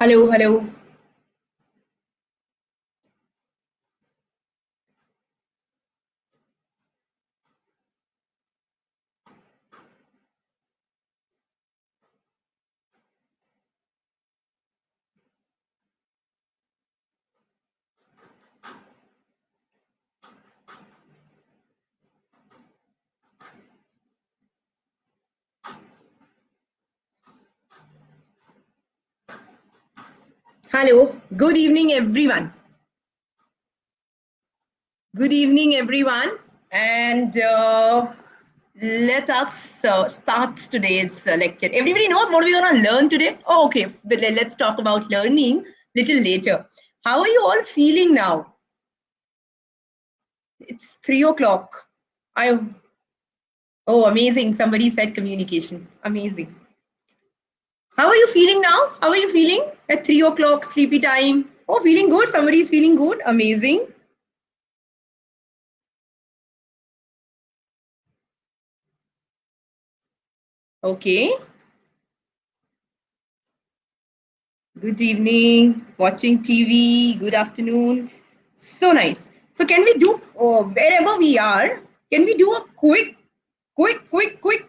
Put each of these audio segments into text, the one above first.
Hello, hello. Hello. Good evening, everyone. Good evening, everyone. And let us start today's lecture. Everybody knows what we're going to learn today? Oh, okay. But let's talk about learning little later. How are you all feeling now? It's 3 o'clock. I Oh, amazing. Somebody said communication. Amazing. How are you feeling now? How are you feeling at 3 o'clock, sleepy time? Oh, feeling good. Somebody's feeling good. Amazing. Okay. Good evening, watching TV, good afternoon. So nice. So can we do, wherever we are, can we do a quick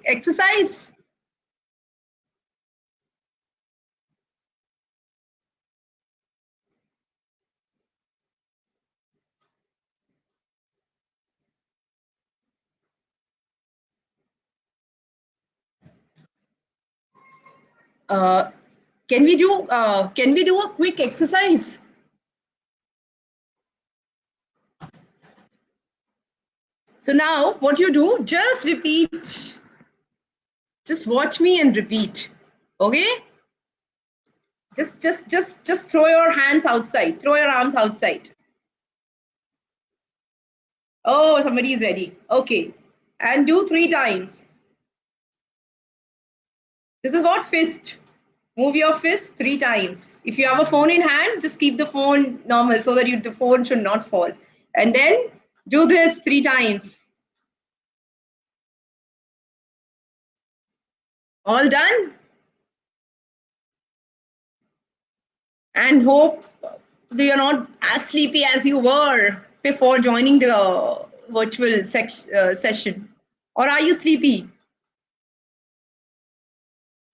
exercise? Uh, can we do a quick exercise? So now what you do, just repeat, just watch me and repeat. Okay? Just throw your hands outside, throw your arms outside. Oh, somebody is ready. Okay. And do 3 times. This is what fist. Move your fist 3 times. If you have a phone in hand, just keep the phone normal so that the phone should not fall. And then do this 3 times. All done? And hope that you're not as sleepy as you were before joining the virtual session. Or are you sleepy?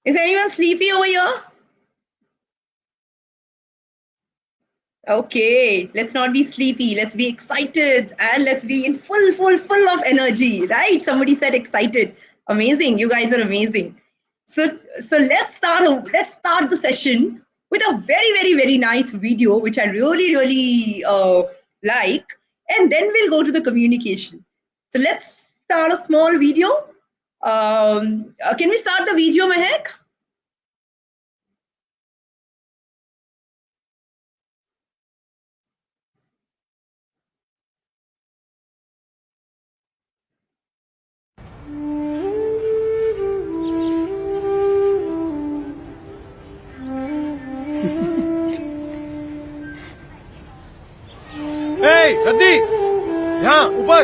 Is anyone sleepy over here? Okay, let's not be sleepy. Let's be excited and let's be in full of energy, right? Somebody said excited. Amazing. You guys are amazing. So let's start the session with a very nice video, which I really like, and then we'll go to the communication. So let's start a small video. Can we start the video, Mehak? रद्दी यहाँ ऊपर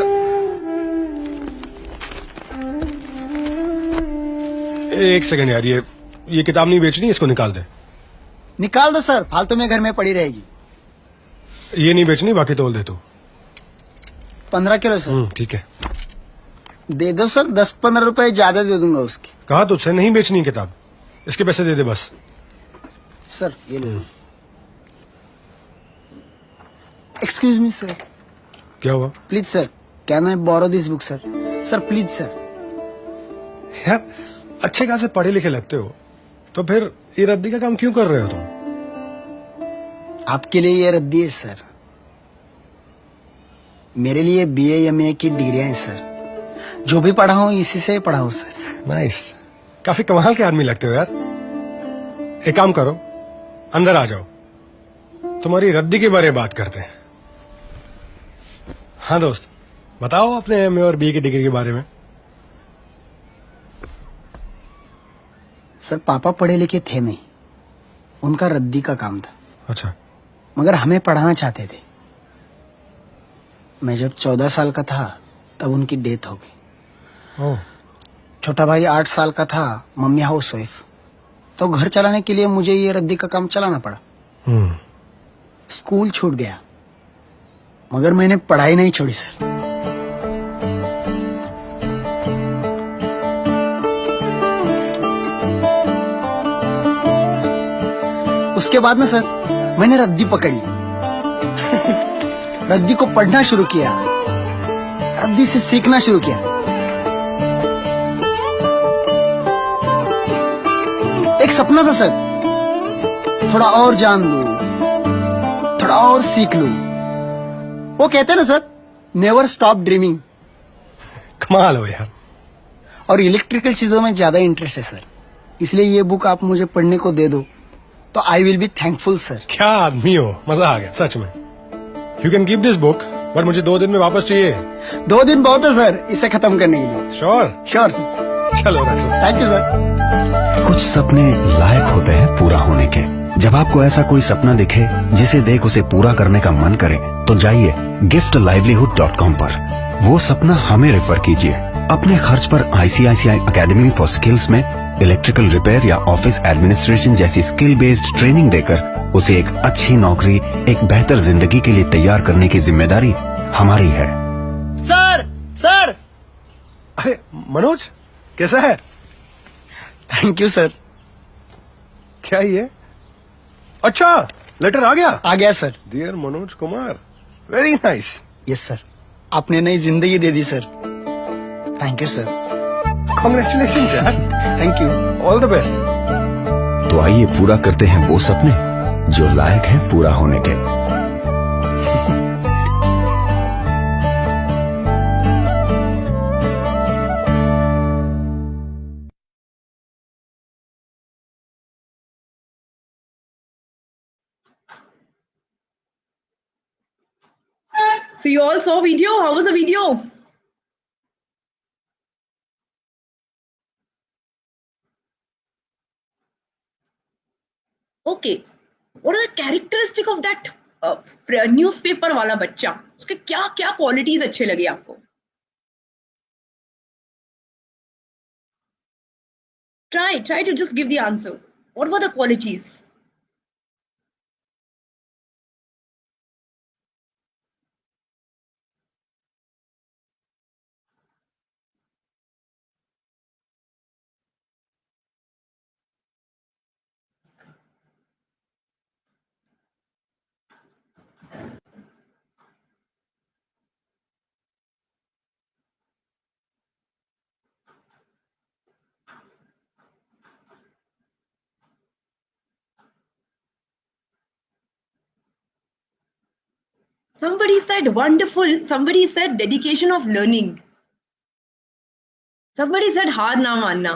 एक second यार, ये किताब नहीं बेचनी, इसको निकाल दे। निकाल दो सर, फालतू में घर में पड़ी रहेगी। ये नहीं बेचनी, बाकी तोल दे तू। 15 किलो सर। ठीक है, दे दो सर, 10-15 रुपए ज्यादा दे दूंगा उसकी। कहा तुझसे नहीं बेचनी किताब, इसके पैसे दे दे बस। सर ये लो। Excuse me sir. क्या हुआ? Please sir, can I borrow this book sir? Sir please sir. यार अच्छे खासे पढ़े लिखे लगते हो, तो फिर ये रद्दी का काम क्यों कर रहे हो तुम? आपके लिए ये रद्दी है सर, मेरे लिए BA MA की डिग्रियां हैं सर। जो भी पढ़ा हूँ इसी से पढ़ा हूँ सर। नाइस, काफी कमाल के आदमी लगते हो यार। एक काम करो, अंदर आ जाओ, तुम्हारी रद्दी के बारे में बात करते हैं। हाँ दोस्त, बताओ अपने MA और BA की डिग्री के बारे में। सर पापा पढ़े लिखे थे नहीं, उनका रद्दी का काम था। अच्छा, मगर हमें पढ़ाना चाहते थे। मैं जब 14 साल का था तब उनकी डेथ हो गई। ओह, छोटा भाई 8 साल का था, मम्मी हाउस वाइफ। तो घर चलाने के लिए मुझे ये रद्दी का काम चलाना पड़ा। स्कूल छूट गया, मगर मैंने पढ़ाई नहीं छोड़ी सर। उसके बाद ना सर मैंने रद्दी पकड़ ली। रद्दी को पढ़ना शुरू किया, रद्दी से सीखना शुरू किया। एक सपना था सर, थोड़ा और जान लूं, थोड़ा और सीख लूं। वो कहते हैं ना सर, नेवर स्टॉप ड्रीमिंग। कमाल हो यार। और इलेक्ट्रिकल चीजों में ज्यादा इंटरेस्ट है सर, इसलिए ये बुक आप मुझे पढ़ने को दे दो तो I will be thankful sir. क्या आदमी हो, मजा आ गया सच में। You can keep this book, पर मुझे 2 दिन में वापस चाहिए। 2 दिन बहुत है सर इसे खत्म करने के लिए। श्योर? Sure sir. चलो रख लो। Thank you sir. कुछ सपने लायक होते हैं पूरा होने के। जब आपको ऐसा कोई सपना दिखे जिसे देख उसे पूरा करने का मन करे, तो जाइए giftlivelihood.com पर। वो सपना हमें रेफर कीजिए। अपने खर्च पर ICICI अकेडमी फॉर स्किल्स में इलेक्ट्रिकल रिपेयर या ऑफिस एडमिनिस्ट्रेशन जैसी स्किल बेस्ड ट्रेनिंग देकर उसे एक अच्छी नौकरी, एक बेहतर जिंदगी के लिए तैयार करने की जिम्मेदारी हमारी है। Sir sir. अरे मनोज, कैसा है? Thank you sir. क्या ये? अच्छा, लेटर आ गया sir. Dear Manoj Kumar, very nice. Yes sir, आपने नई जिंदगी दे दी sir. Thank you sir. Congratulations यार। Thank you. All the best. तो आइए पूरा करते हैं वो सपने जो लायक हैं पूरा होने के। So you all saw video? How was the video? Okay. What are the characteristic of that newspaper वाला बच्चा? उसके क्या क्या qualities अच्छे लगे आपको? Try to just give the answer. What were the qualities? Somebody said wonderful. Somebody said dedication of learning. Somebody said हार ना मानना.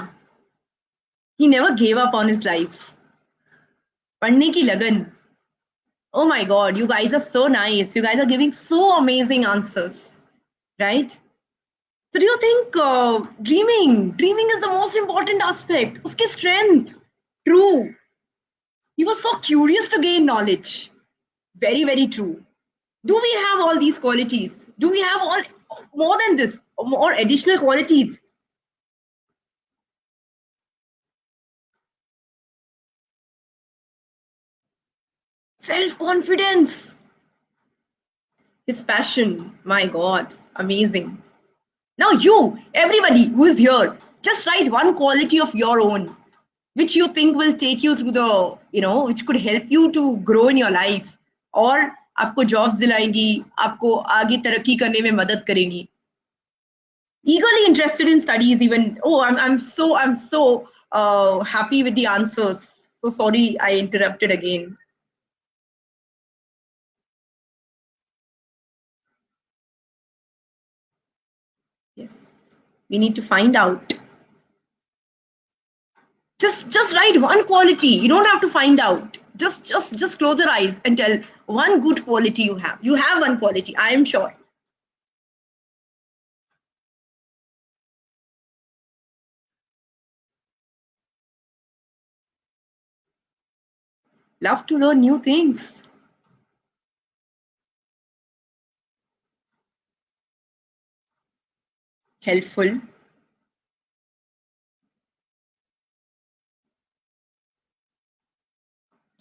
He never gave up on his life. पढ़ने की लगन. Oh my God, you guys are so nice. You guys are giving so amazing answers, right? So do you think dreaming is the most important aspect? Uski strength. True. He was so curious to gain knowledge. Very, very true. Do we have all these qualities? Do we have all more than this, more additional qualities? Self-confidence. His passion. My God, amazing. Now you, everybody who is here, just write one quality of your own, which you think will take you through the, which could help you to grow in your life, और आपको jobs दिलाएंगी, आपको आगे तरक्की करने में मदद करेंगी. Eagerly interested in studies, even. Oh, I'm so happy with the answers. So sorry I interrupted again. Yes, we need to find out. Just write one quality. You don't have to find out. Just close your eyes and tell one good quality you have. You have one quality, I am sure. Love to learn new things. Helpful.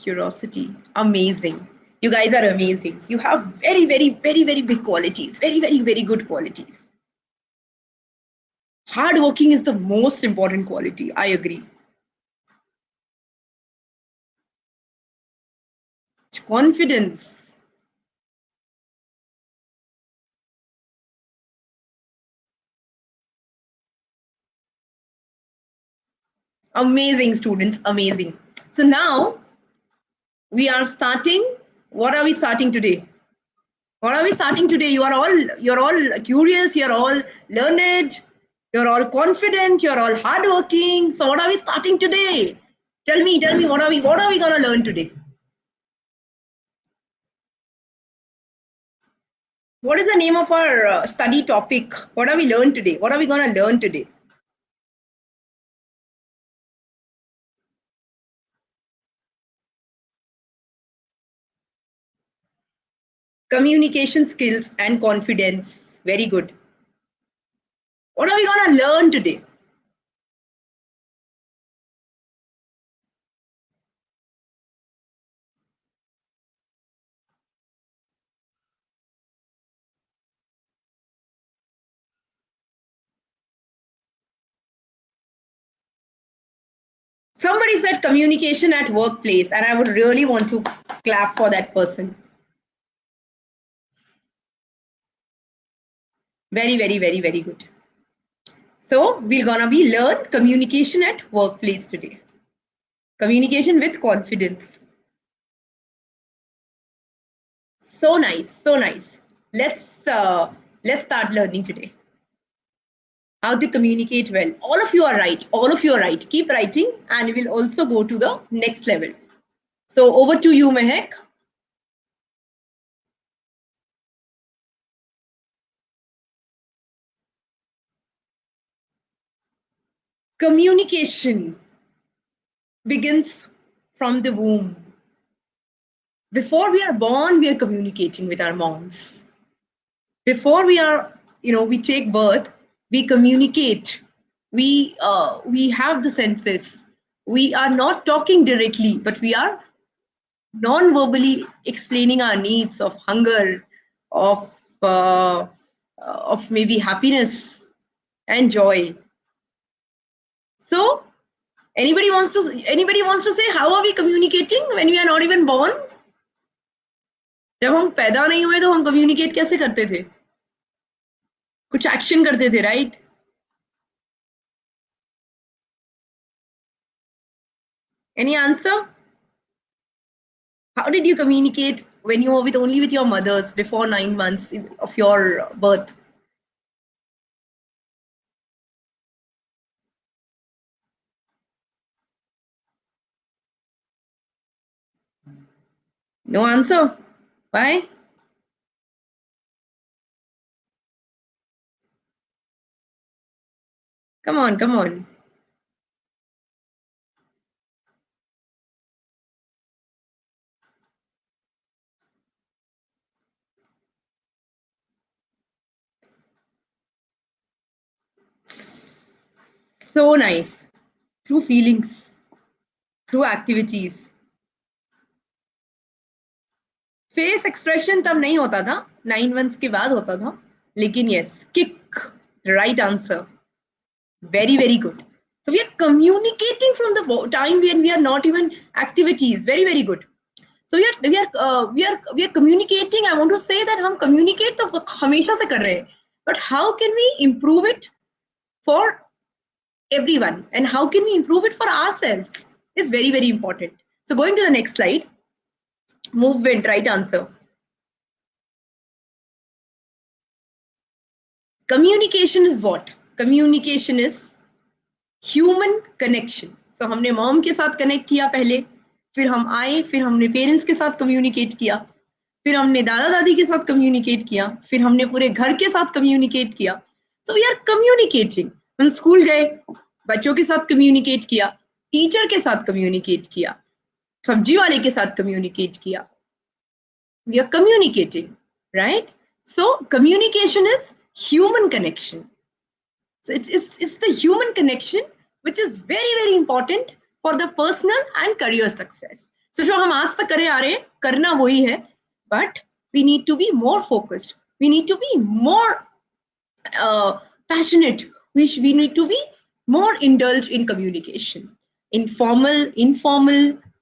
Curiosity. Amazing. You guys are amazing. You have very, very, very, very big qualities. Very, very, very good qualities. Hardworking is the most important quality. I agree. Confidence. Amazing students. Amazing. So now we are starting. What are we starting today? What are we starting today? You're all curious, you're all learned, you're all confident, you're all hardworking. So what are we starting today? Tell me, what are we gonna learn today? What is the name of our study topic? What are we learn today? What are we gonna learn today? Communication skills and confidence. Very good. What are we gonna learn today? Somebody said communication at workplace, and I would really want to clap for that person. Very, very, very, very good. So we're gonna be learn communication at workplace today. Communication with confidence. So nice, so nice. Let's start learning today. How to communicate well. All of you are right. All of you are right. Keep writing, and we will also go to the next level. So over to you, Mehak. Communication begins from the womb. Before we are born, we are communicating with our moms. Before we are, we take birth, we communicate. We have the senses. We are not talking directly, but we are non-verbally explaining our needs of hunger, of maybe happiness and joy. So anybody wants to say how are we communicating when we are not even born? जब हम पैदा नहीं हुए तो हम communicate कैसे करते थे? कुछ एक्शन करते थे, right? Any answer? How did you communicate when you were only with your mothers before 9 months of your birth? No answer. Why? Come on, come on. So nice. Through feelings, through activities. Face expression तब नहीं होता था, 9 months के बाद होता था, लेकिन yes, kick, right answer. Very, very good. So we are communicating from the time when we are not even activities. Very, very good. So we are communicating. I want to say that हम communicate तो हमेशा से कर रहे हैं, but how can we improve it for everyone, and how can we improve it for ourselves is very, very important. So going to the next slide. Movement, right answer. Communication is what? Communication is human connection. So हमने mom के साथ connect किया पहले, फिर हम आए, फिर हमने पेरेंट्स के साथ कम्युनिकेट किया, फिर हमने दादा दादी के साथ कम्युनिकेट किया, फिर हमने पूरे घर के साथ कम्युनिकेट किया. So we are communicating. हम स्कूल गए, बच्चों के साथ कम्युनिकेट किया, टीचर के साथ कम्युनिकेट किया, सब्जी वाले के साथ कम्युनिकेट किया. We are communicating, right? So communication is human connection. So it's the human connection which is very, very important for the personal and career success. So जो हम आज तक करे आ रहे हैं करना वही है, but we need to be more focused, we need to be more passionate, we need to be more indulged in communication. Informal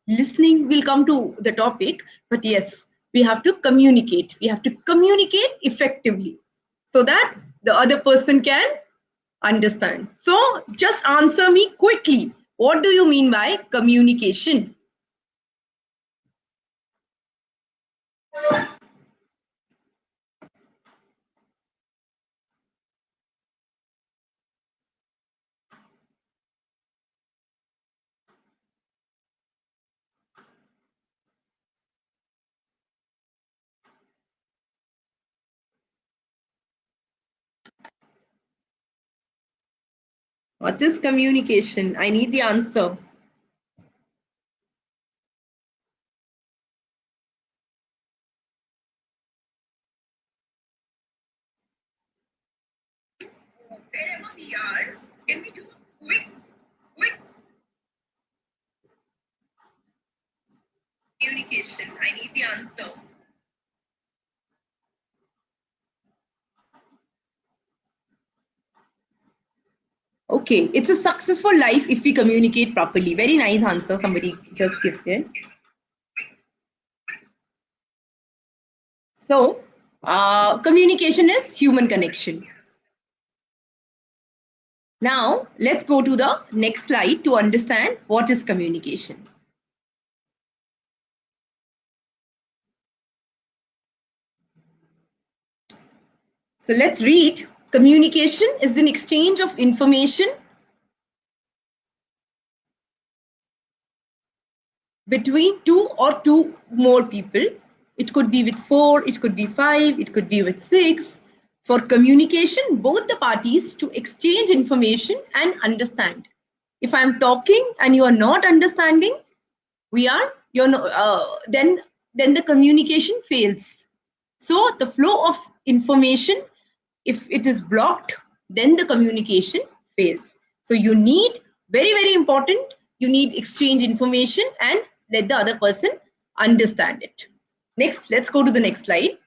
listening will come to the topic, but yes, we have to communicate, effectively so that the other person can understand. So just answer me quickly, what do you mean by communication? What is communication? I need the answer. Wherever we are, can we do a quick communication? I need the answer. Okay, it's a successful life if we communicate properly. Very nice answer somebody just gifted. So, communication is human connection. Now, let's go to the next slide to understand what is communication. So, let's read. Communication is an exchange of information between two or two more people. It could be with 4, it could be 5, it could be with 6. For communication, both the parties to exchange information and understand. If I'm talking and you are not understanding, then the communication fails. So the flow of information, if it is blocked, then the communication fails. So you need, very important, you need exchange information and let the other person understand it. Next, let's go to the next slide.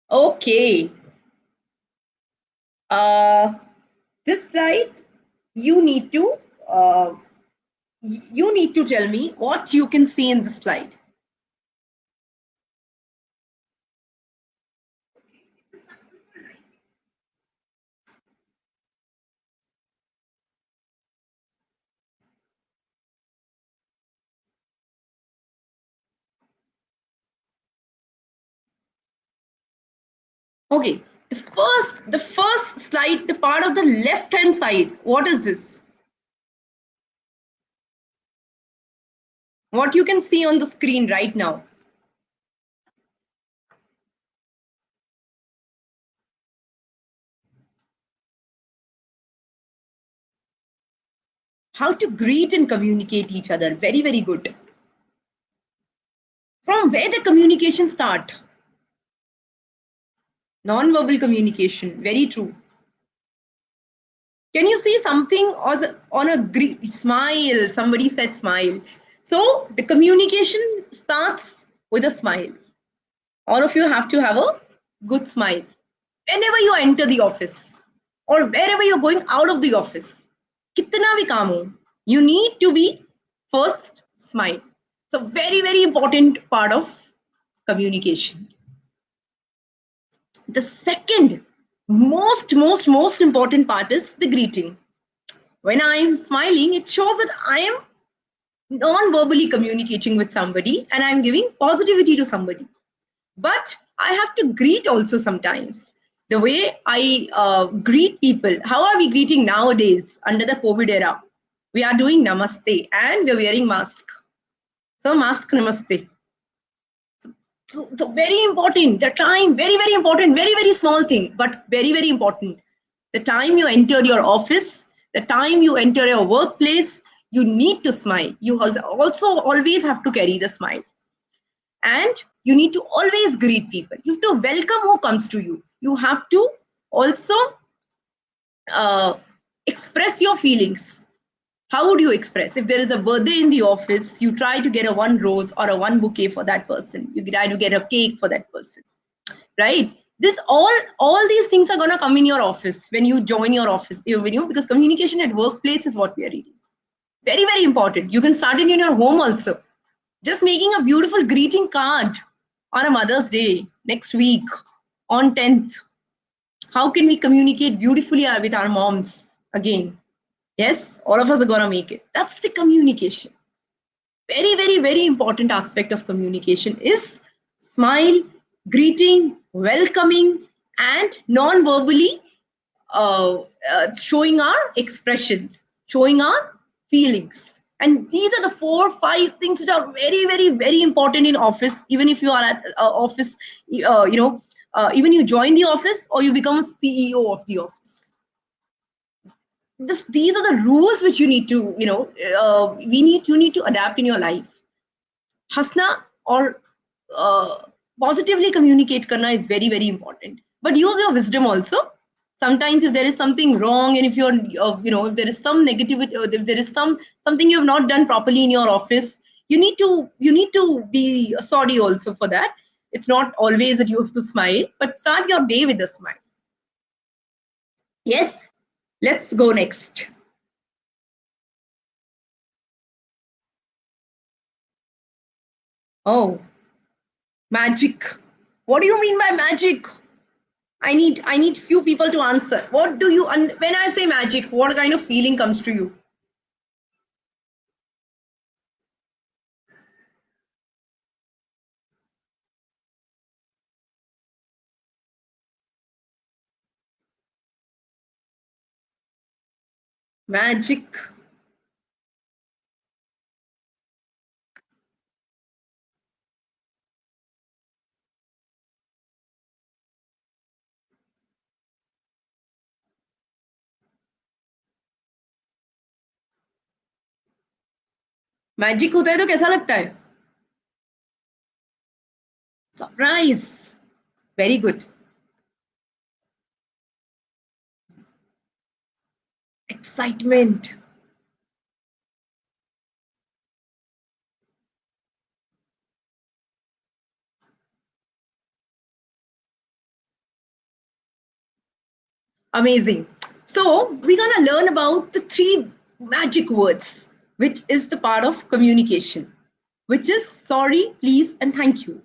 Okay. This slide, you need to tell me what you can see in this slide. Okay, the first slide, the part of the left hand side, what is this? What you can see on the screen right now. How to greet and communicate each other. Very good. From where the communication start? Non-verbal communication. Very true. Can you see something on a smile? Somebody said smile. So the communication starts with a smile. All of you have to have a good smile. Whenever you enter the office or wherever you're going out of the office, kitna bhi kaam ho, you need to be first smile. So very important part of communication. The second most important part is the greeting. When I am smiling, it shows that I am non-verbally communicating with somebody and I'm giving positivity to somebody. But I have to greet also sometimes. The way I greet people, how are we greeting nowadays under the COVID era? We are doing namaste and we are wearing mask. So mask namaste. So very important, the time, very important, very small thing, but very important. The time you enter your office, the time you enter your workplace, you need to smile. You also always have to carry the smile. And you need to always greet people. You have to welcome who comes to you. You have to also express your feelings. How would you express? If there is a birthday in the office, you try to get a one rose or a one bouquet for that person. You try to get a cake for that person, right? This all these things are gonna come in your office when you join your office. Because communication at workplace is what we are reading. Very, very important. You can start it in your home also. Just making a beautiful greeting card on a Mother's Day next week on 10th. How can we communicate beautifully with our moms again? Yes, all of us are gonna make it. That's the communication. Very, very, very important aspect of communication is smile, greeting, welcoming, and non-verbally showing our expressions, showing our feelings. And these are the 4 5 things which are very, very, very important in office. Even if you are at office, even you join the office or you become a CEO of the office. These are the rules which you need to, you need to adapt in your life. Hasna or positively communicate karna is very, very important. But use your wisdom also. Sometimes if there is something wrong and if you're, if there is some negativity or if there is something you have not done properly in your office, you need to be sorry also for that. It's not always that you have to smile, but start your day with a smile. Yes, let's go next. Oh, magic. What do you mean by magic? I need few people to answer. What do you when I say magic, what kind of feeling comes to you? Magic. Magic होता है तो कैसा लगता है? Surprise. Very good. Excitement. Amazing. So we're going to learn about the 3 magic words, which is the part of communication, which is sorry, please, and thank you.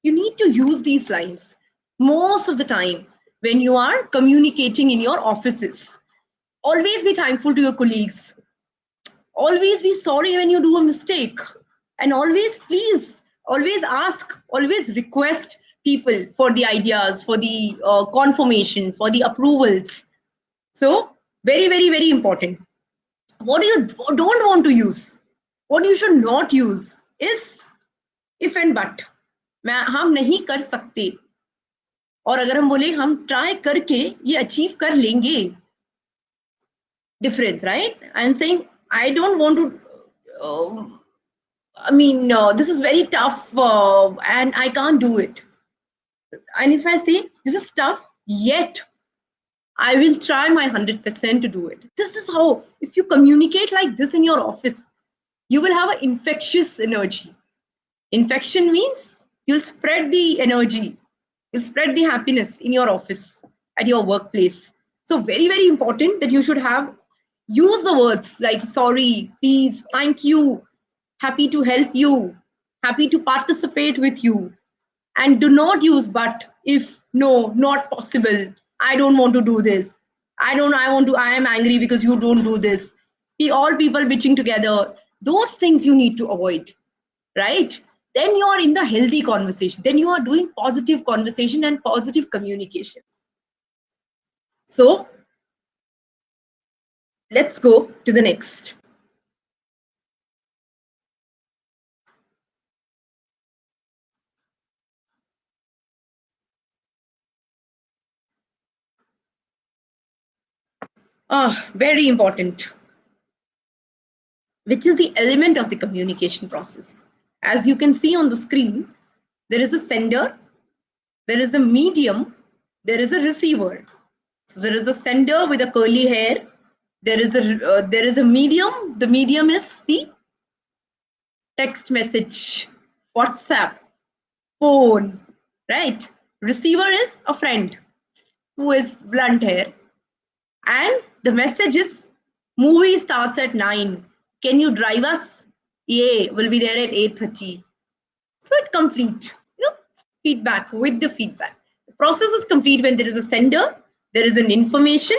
You need to use these lines most of the time when you are communicating in your offices. Always be thankful to your colleagues. Always be sorry when you do a mistake. And always, please, always ask, always request people for the ideas, for the confirmation, for the approvals. So, very, very, very important. What you don't want to use, what you should not use is if and but. हम नहीं कर सकते और अगर हम बोले हम try करके ये अचीव कर लेंगे. Difference, right? I'm saying I don't want to. This is very tough and I can't do it. And if I say this is tough, yet I will try my 100% to do it. This is how, if you communicate like this in your office, you will have an infectious energy. Infection means you'll spread the energy, you'll spread the happiness in your office, at your workplace. So very, very important that you should use the words like sorry, please, thank you, happy to help you, happy to participate with you. And do not use but, if, no, not possible, I don't want to do this, I am angry because you don't do this. All people bitching together. Those things you need to avoid, right? Then you are in the healthy conversation. Then you are doing positive conversation and positive communication. So let's go to the next. Very important, which is the element of the communication process. As you can see on the screen, there is a sender, there is a medium, there is a receiver. So there is a sender with a curly hair. There is a medium. The medium is the text message, WhatsApp, phone, right? Receiver is a friend who is blunt hair. And the message is movie starts at 9. Can you drive us? Yeah, we'll be there at 8:30. So it's complete. Feedback with the feedback. The process is complete when there is a sender, there is an information,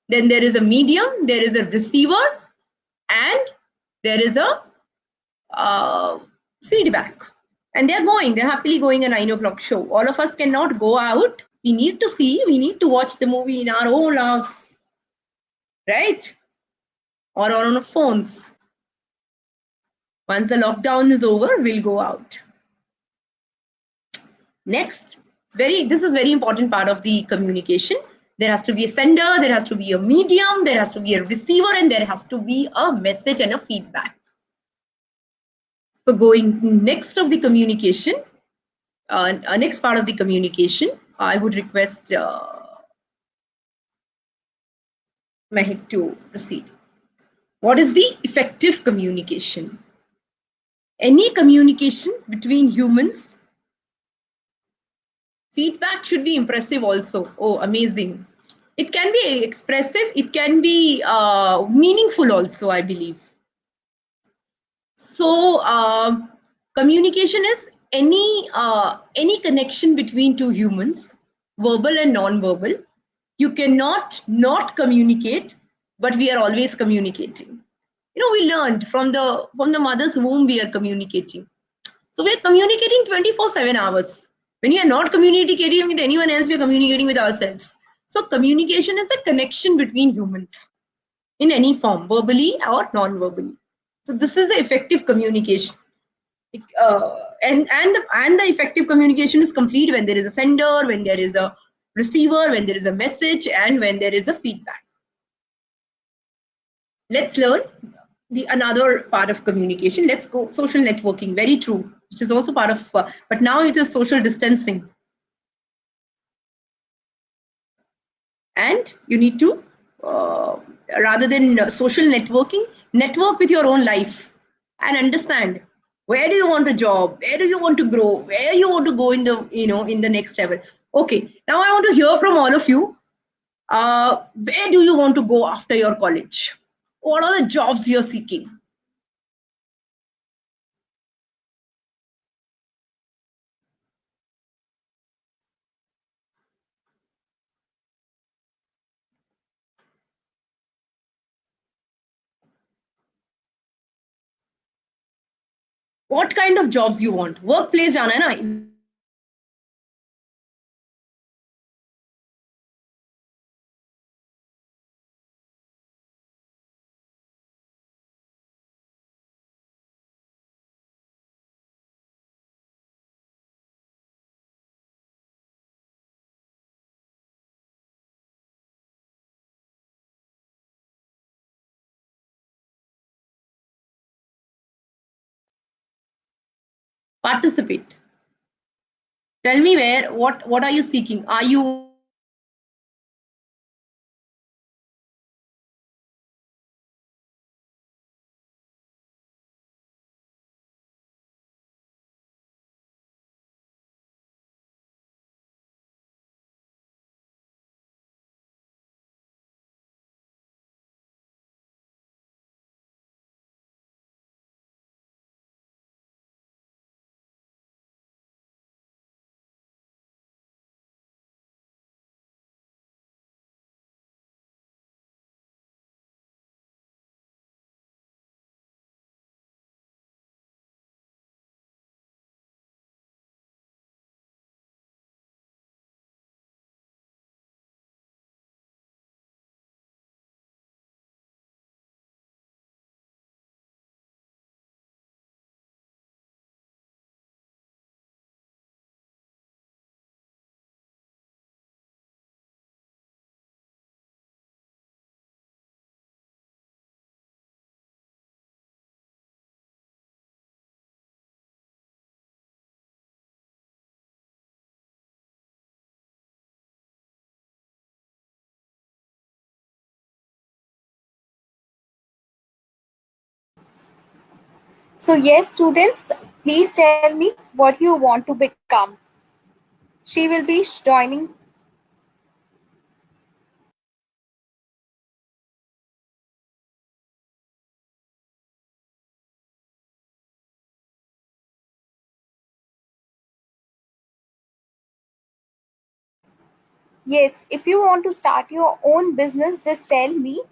then there is a medium, there is a receiver, and there is a uh, feedback. And they're happily going a 9 o'clock show. All of us cannot go out. We need to see, we need to watch the movie in our own house, right? Or on our phones. Once the lockdown is over, we'll go out. Next, this is very important part of the communication. There has to be a sender, there has to be a medium, there has to be a receiver, and there has to be a message and a feedback. So going next of the communication, next part of the communication, I would request Mehik to proceed. What is the effective communication? Any communication between humans. Feedback should be impressive also. Oh, amazing. It can be expressive. It can be meaningful also, I believe. So communication is any connection between two humans, verbal and non-verbal. You cannot not communicate, but we are always communicating. We learned from the mother's womb we are communicating. So we are communicating 24/7 hours. When you are not communicating with anyone else, we are communicating with ourselves. So communication is a connection between humans in any form, verbally or non-verbally. So this is the effective communication. And the effective communication is complete when there is a sender, when there is a receiver, when there is a message, and when there is a feedback. Let's learn another part of communication. Let's go social networking. Very true, which is also part of, but now it is social distancing. And you need to, rather than social networking, network with your own life and understand where do you want a job, where do you want to grow, where you want to go in the next level. Okay, now I want to hear from all of you. Where do you want to go after your college? What are the jobs you're seeking? What kind of jobs you want? Workplace जाना है ना? Participate. Tell me what are you seeking? Are you So yes, students, please tell me what you want to become. She will be joining. Yes, if you want to start your own business, just tell me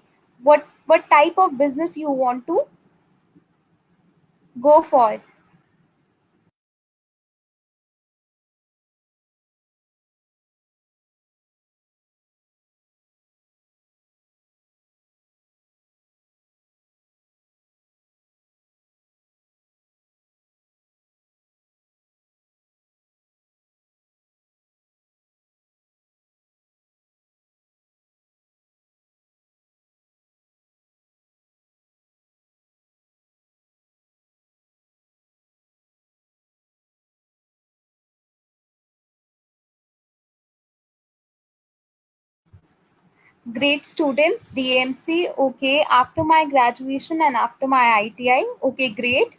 what type of business you want to go for. Great students, DMC, okay, after my graduation and after my ITI, okay, great.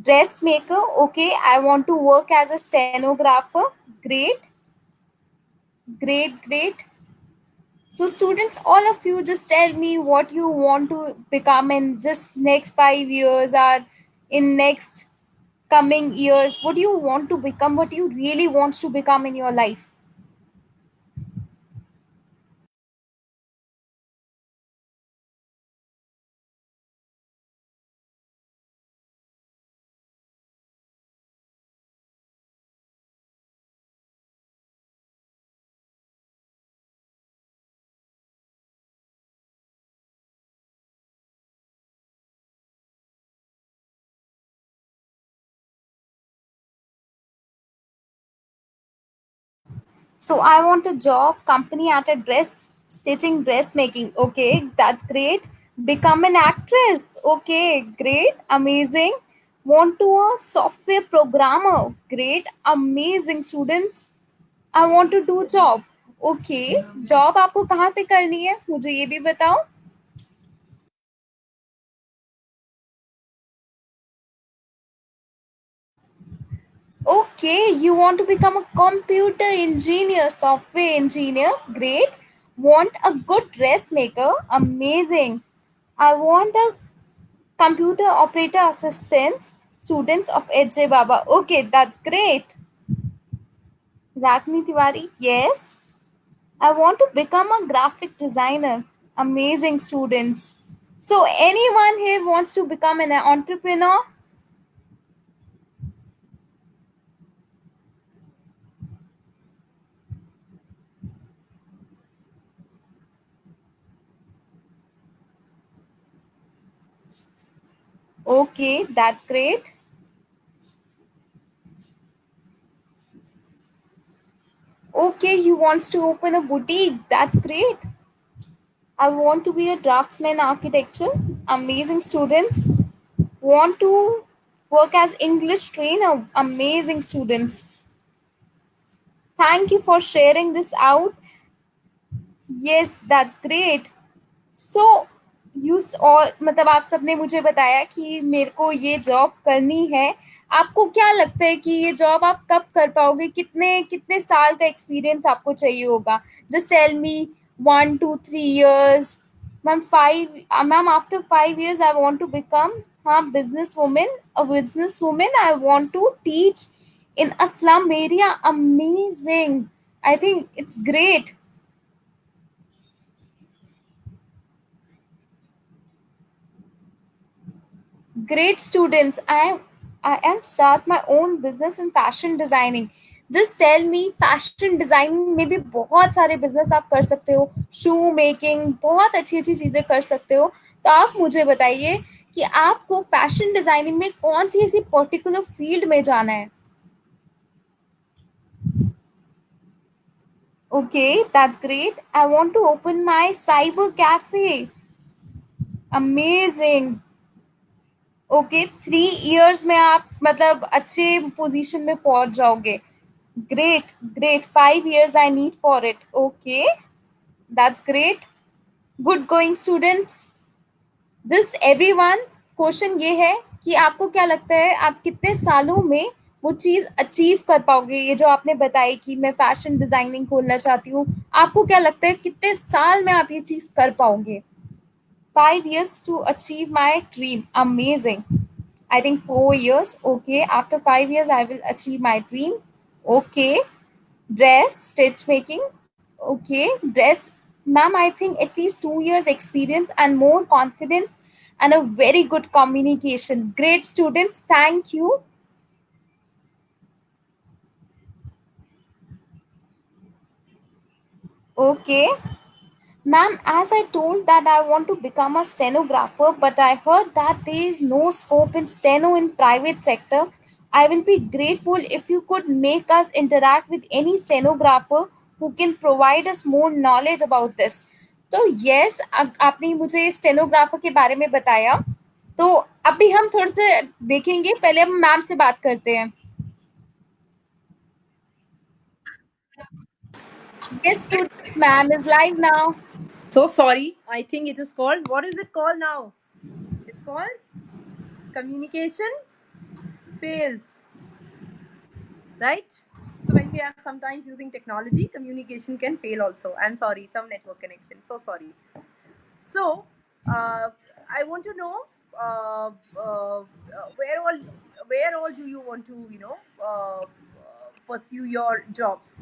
Dressmaker, okay, I want to work as a stenographer, great, great. So students, all of you just tell me what you want to become in just next 5 years or in next coming years. What do you want to become? What you really want to become in your life? So I want a job company at a dress stitching dressmaking. Okay, that's great. Become an actress. Okay, great, amazing. Want to a software programmer. Great, amazing students. I want to do job. Okay, job आपको कहाँ पे करनी है मुझे ये भी बताओ. Okay, you want to become a computer engineer, software engineer. Great. Want a good dressmaker. Amazing. I want a computer operator assistant. Students of HJ Baba. Okay, that's great. Ragni Tiwari. Yes. I want to become a graphic designer. Amazing students. So, anyone here wants to become an entrepreneur? Okay, that's great. Okay, you wants to open a boutique. That's great. I want to be a draftsman architecture. Amazing students. Want to work as English trainer. Amazing students. Thank you for sharing this out. Yes, that's great. So use और मतलब आप सबने मुझे बताया कि मेरे को ये जॉब करनी है. आपको क्या लगता है कि ये जॉब आप कब कर पाओगे? कितने कितने साल का एक्सपीरियंस आपको चाहिए होगा? Just tell me 1 2 3 years. Ma'am after 5 years I want to become हाँ business women. A business women I want to teach in a slum area. Amazing. I think it's great. Great students. I am start my own business in fashion designing. Just tell me fashion designing में भी बहुत सारे business आप कर सकते हो. Shoe making बहुत अच्छी अच्छी चीजें कर सकते हो. तो आप मुझे बताइए कि आपको fashion designing में कौन सी ऐसी particular field में जाना है. Okay, that's great. I want to open my cyber cafe. Amazing. Okay 3 years में आप मतलब अच्छे पोजीशन में पहुंच जाओगे. Great 5 years I need for it. Okay that's great. Good going students. This everyone question ये है कि आपको क्या लगता है आप कितने सालों में वो चीज़ अचीव कर पाओगे? ये जो आपने बताई कि मैं फैशन डिजाइनिंग खोलना चाहती हूँ, आपको क्या लगता है कितने साल में आप ये चीज़ कर पाओगे? 5 years to achieve my dream. Amazing. I think 4 years. Okay. After 5 years, I will achieve my dream. Okay. Dress, stitch making. Okay. Dress. Ma'am, I think at least 2 years experience and more confidence and a very good communication. Great students. Thank you. Okay. Ma'am, as I told that I want to become a stenographer, but I heard that there is no scope in steno in private sector. I will be grateful if you could make us interact with any stenographer who can provide us more knowledge about this. तो yes, आपने मुझे stenographer के बारे में बताया, तो अभी हम थोड़े से देखेंगे, पहले हम मैम से बात करते हैं. Yes, students, ma'am is live now. So sorry. I think it is called. What is it called now? It's called communication fails. Right? So when we are sometimes using technology, communication can fail also. I'm sorry, some network connection. So sorry. So I want to know where all do you want to pursue your jobs?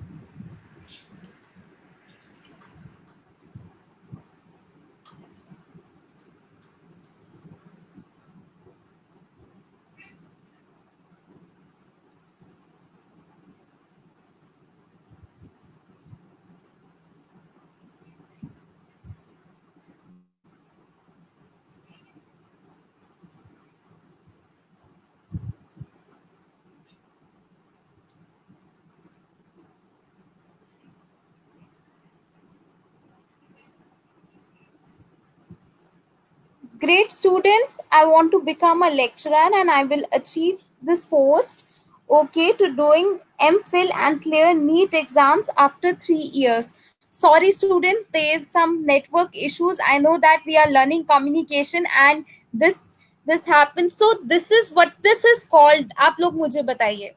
Great students, I want to become a lecturer and I will achieve this post. Okay, to doing MPhil and clear NEET exams after 3 years. Sorry students, there is some network issues. I know that we are learning communication and this happens. So this is what this is called. आप लोग मुझे बताइए.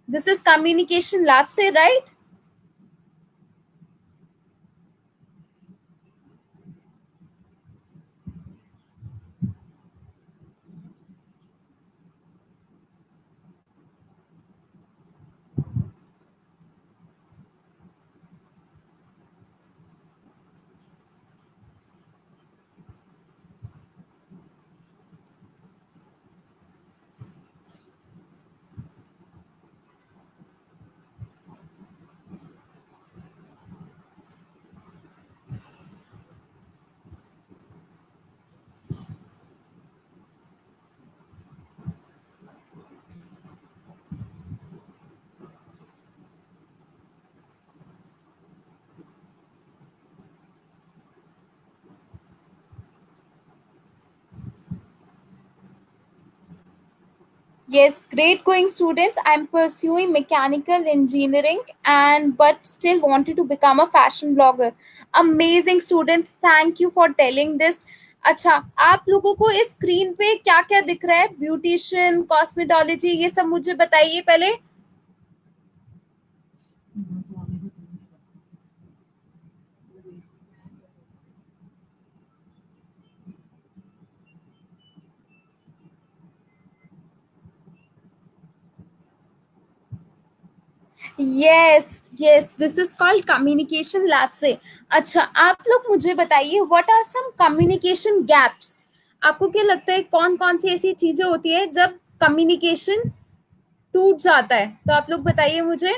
This is communication lab से, right? Yes, great going students. I'm pursuing mechanical engineering and but still wanted to become a fashion blogger. Amazing students. Thank you for telling this. अच्छा, आप लोगों को इस स्क्रीन पे क्या क्या दिख रहा है? ब्यूटिशियन, कॉस्मेटोलॉजी, ये सब मुझे बताइए पहले. yes yes, this is called communication lab से. अच्छा, आप लोग मुझे बताइए what are some communication gaps? आपको क्या लगता है कौन कौन सी ऐसी चीजें होती है जब कम्युनिकेशन टूट जाता है? तो आप लोग बताइए मुझे.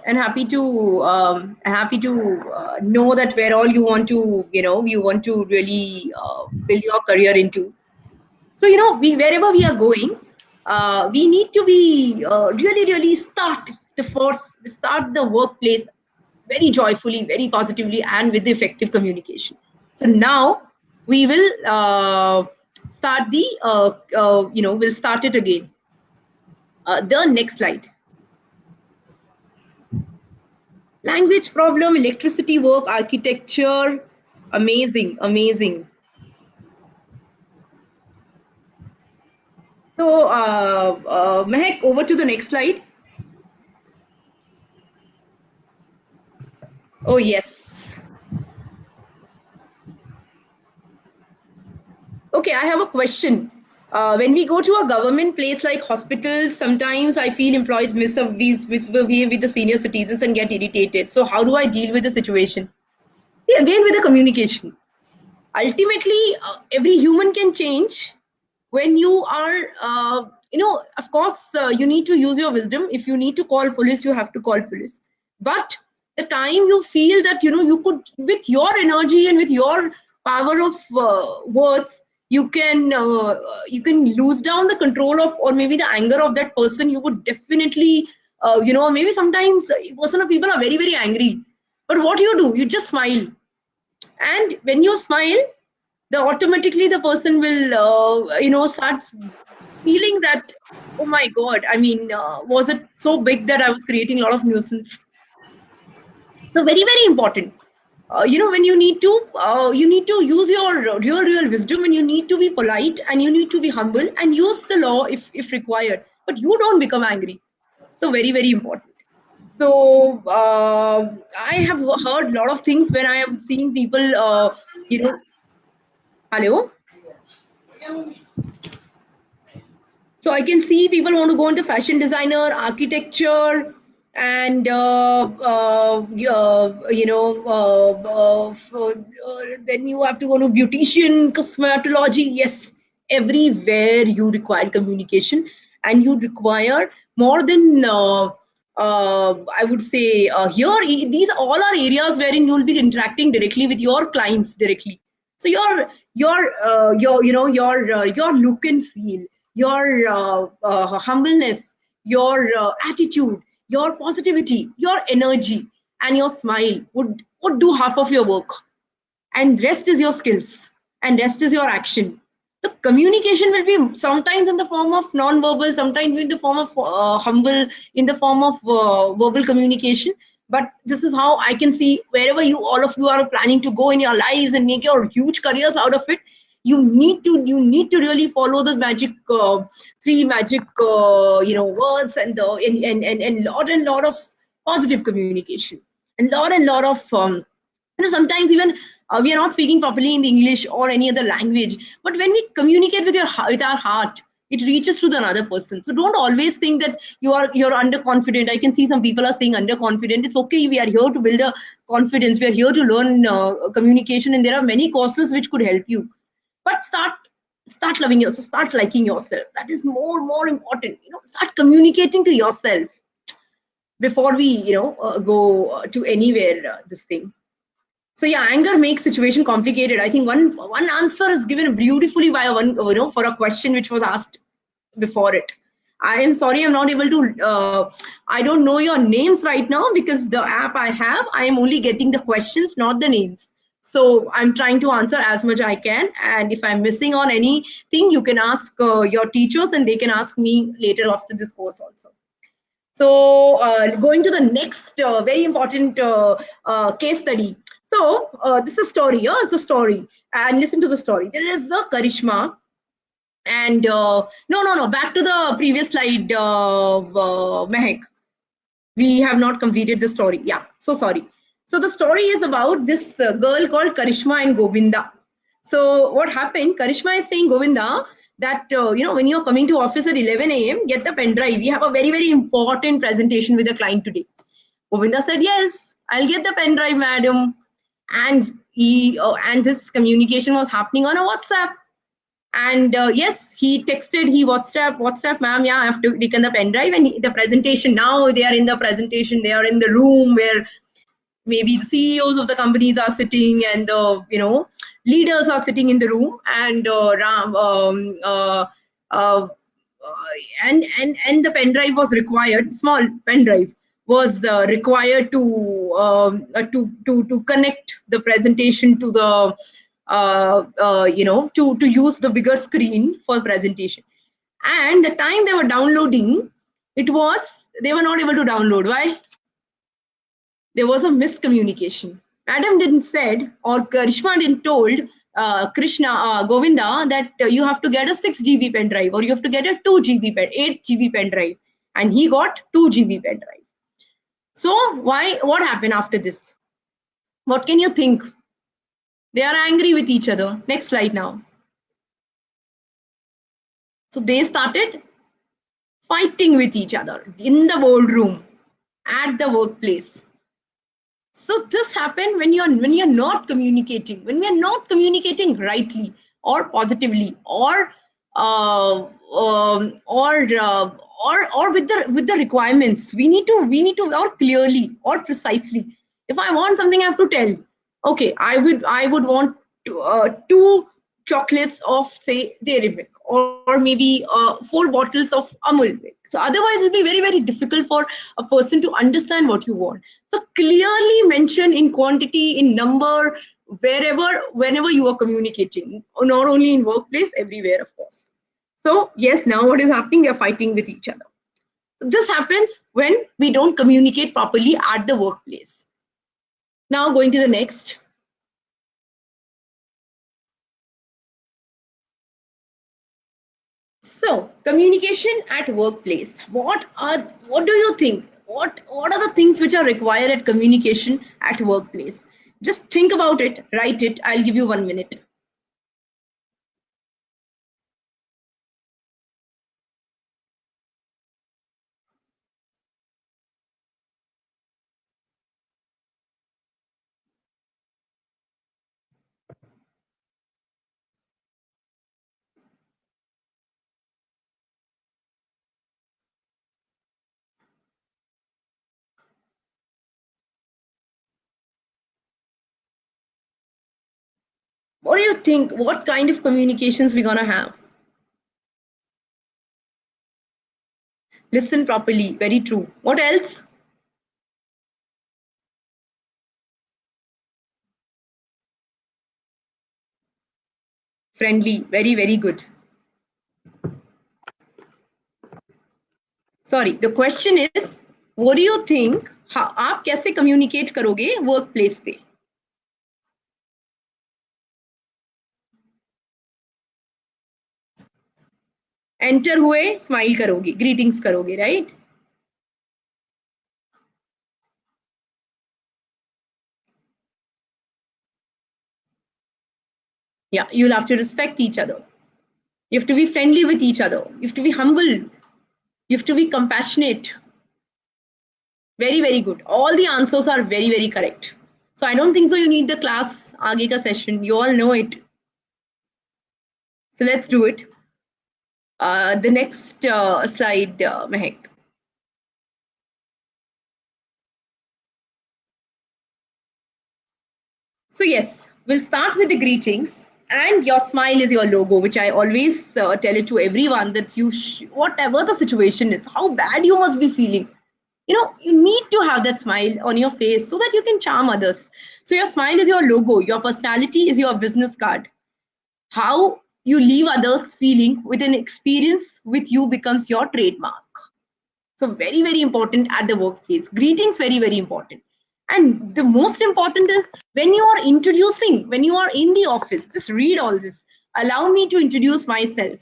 And happy to know that where all you want to really build your career into. So wherever we are going, we need to be really start the workplace very joyfully, very positively, and with effective communication. So now we will start we'll start it again. The next slide. Language problem, electricity work, architecture. Amazing, amazing. So, Mehak, over to the next slide. Oh, yes. Okay, I have a question. When we go to a government place like hospitals, sometimes I feel employees misbehave with the senior citizens and get irritated. So, how do I deal with the situation? See, again, with the communication. Ultimately, every human can change when you are, of course, you need to use your wisdom. If you need to call police, you have to call police. But the time you feel that, you could, with your energy and with your power of words, you can lose down the control of, or maybe the anger of that person. You would definitely, maybe sometimes person of people are very, very angry. But what do? You just smile. And when you smile, the automatically the person will start feeling that, oh my god, I mean, was it so big that I was creating a lot of nuisance? So very, very important. When you need to use your real wisdom, and you need to be polite, and you need to be humble, and use the law if required, but you don't become angry. So very, very important. So I have heard a lot of things when I have seen people, hello. So I can see people want to go into fashion designer, architecture, and then you have to go to beautician, cosmetology. Yes, everywhere you require communication, and you require more than. I would say these all are areas wherein you will be interacting directly with your clients directly. So your look and feel, your humbleness, your attitude, your positivity, your energy, and your smile would do half of your work, and rest is your skills, and rest is your action. The communication will be sometimes in the form of non-verbal, sometimes in the form of humble, in the form of verbal communication. But this is how I can see, wherever all of you are planning to go in your lives and make your huge careers out of it, you need to really follow the magic three magic words, and the and lot of positive communication, and lot of sometimes even we are not speaking properly in the English or any other language, but when we communicate with our heart, it reaches to the another person. So don't always think that you're underconfident. I can see some people are saying underconfident. It's okay. We are here to build a confidence. We are here to learn communication, and there are many courses which could help you. But start loving yourself. Start liking yourself. That is more important. Start communicating to yourself before we go to anywhere. This thing. So yeah, anger makes situation complicated. I think one answer is given beautifully by for a question which was asked before it. I am sorry, I'm not able to. I don't know your names right now, because the app I have, I am only getting the questions, not the names. So I'm trying to answer as much I can. And if I'm missing on anything, you can ask your teachers, and they can ask me later after this course also. So going to the next very important case study. So this is a story. Yeah, it's a story. And listen to the story. There is a Karishma. And no. Back to the previous slide, Mehak. We have not completed the story. Yeah, so sorry. So the story is about this girl called Karishma and Govinda. So what happened? Karishma is saying, Govinda, that when you're coming to office at 11 a.m., get the pen drive. We have a very, very important presentation with a client today. Govinda said, yes, I'll get the pen drive, madam. And and this communication was happening on a WhatsApp. And yes, he texted, he WhatsApp, ma'am, yeah, I have to taken the pen drive. And the presentation, now they are in the presentation, they are in the room where maybe the CEOs of the companies are sitting, and the leaders are sitting in the room, and and the pen drive was required. Small pen drive was required to connect the presentation to the to use the bigger screen for presentation. And the time they were downloading, they were not able to download. Why? there was a miscommunication. Madam didn't said, or Karishma didn't told Govinda that you have to get a 6 GB pen drive or you have to get a 2 GB 8 GB pen drive, and he got 2 GB pen drive. So what happened after this? What can you think? They are angry with each other. Next slide now. So they started fighting with each other in the boardroom, at the workplace. So this happened when you're not communicating, when we are not communicating rightly or positively or uh, with the requirements. We need to or clearly or precisely. If I want something, I have to tell. Okay, I would want two chocolates of say dairy milk, or maybe 4 bottles of Amul milk. So otherwise it will be very, very difficult for a person to understand what you want. So clearly mention in quantity, in number, whenever you are communicating, not only in workplace, everywhere, of course. So yes, now what is happening? They're fighting with each other. So this happens when we don't communicate properly at the workplace. Now going to the next. So communication at workplace. What do you think? What are the things which are required at communication at workplace? Just think about it, write it. I'll give you 1 minute. What do you think? What kind of communications we're gonna have? Listen properly, very true. What else? Friendly, very, very good. Sorry, the question is, what do you think? आप कैसे communicate करोगे workplace पे? Enter हुए, smile करोगे, greetings करोगे, right? Yeah, you'll have to respect each other. You have to be friendly with each other. You have to be humble. You have to be compassionate. Very, very good. All the answers are very, very correct. So I don't think so you need the class आगे का session. You all know it. So let's do it. The next slide, Mehak. So yes, we'll start with the greetings, and your smile is your logo, which I always tell it to everyone that whatever the situation is, how bad you must be feeling, you need to have that smile on your face so that you can charm others. So your smile is your logo, your personality is your business card. How you leave others feeling with an experience with you becomes your trademark. So very, very important at the workplace. Greetings, very, very important. And the most important is when you are introducing, when you are in the office, just read all this. Allow me to introduce myself.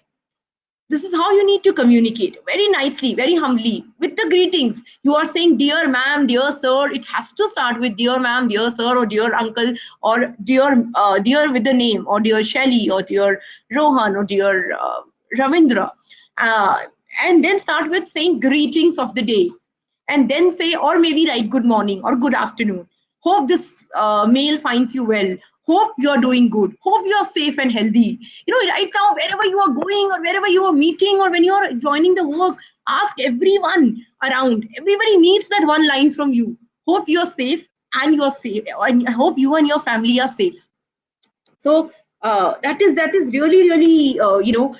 This is how you need to communicate very nicely, very humbly with the greetings. You are saying, dear ma'am, dear sir. It has to start with dear ma'am, dear sir, or dear uncle, or dear with the name, or dear Shelly, or dear Rohan, or dear Ravindra. And then start with saying greetings of the day, and then say, or maybe write good morning or good afternoon. Hope this mail finds you well. Hope you're doing good. Hope you're safe and healthy. Right now, wherever you are going or wherever you are meeting or when you're joining the work, ask everyone around. Everybody needs that one line from you. Hope you're safe and you're safe. And I hope you and your family are safe. So that is really, really, really,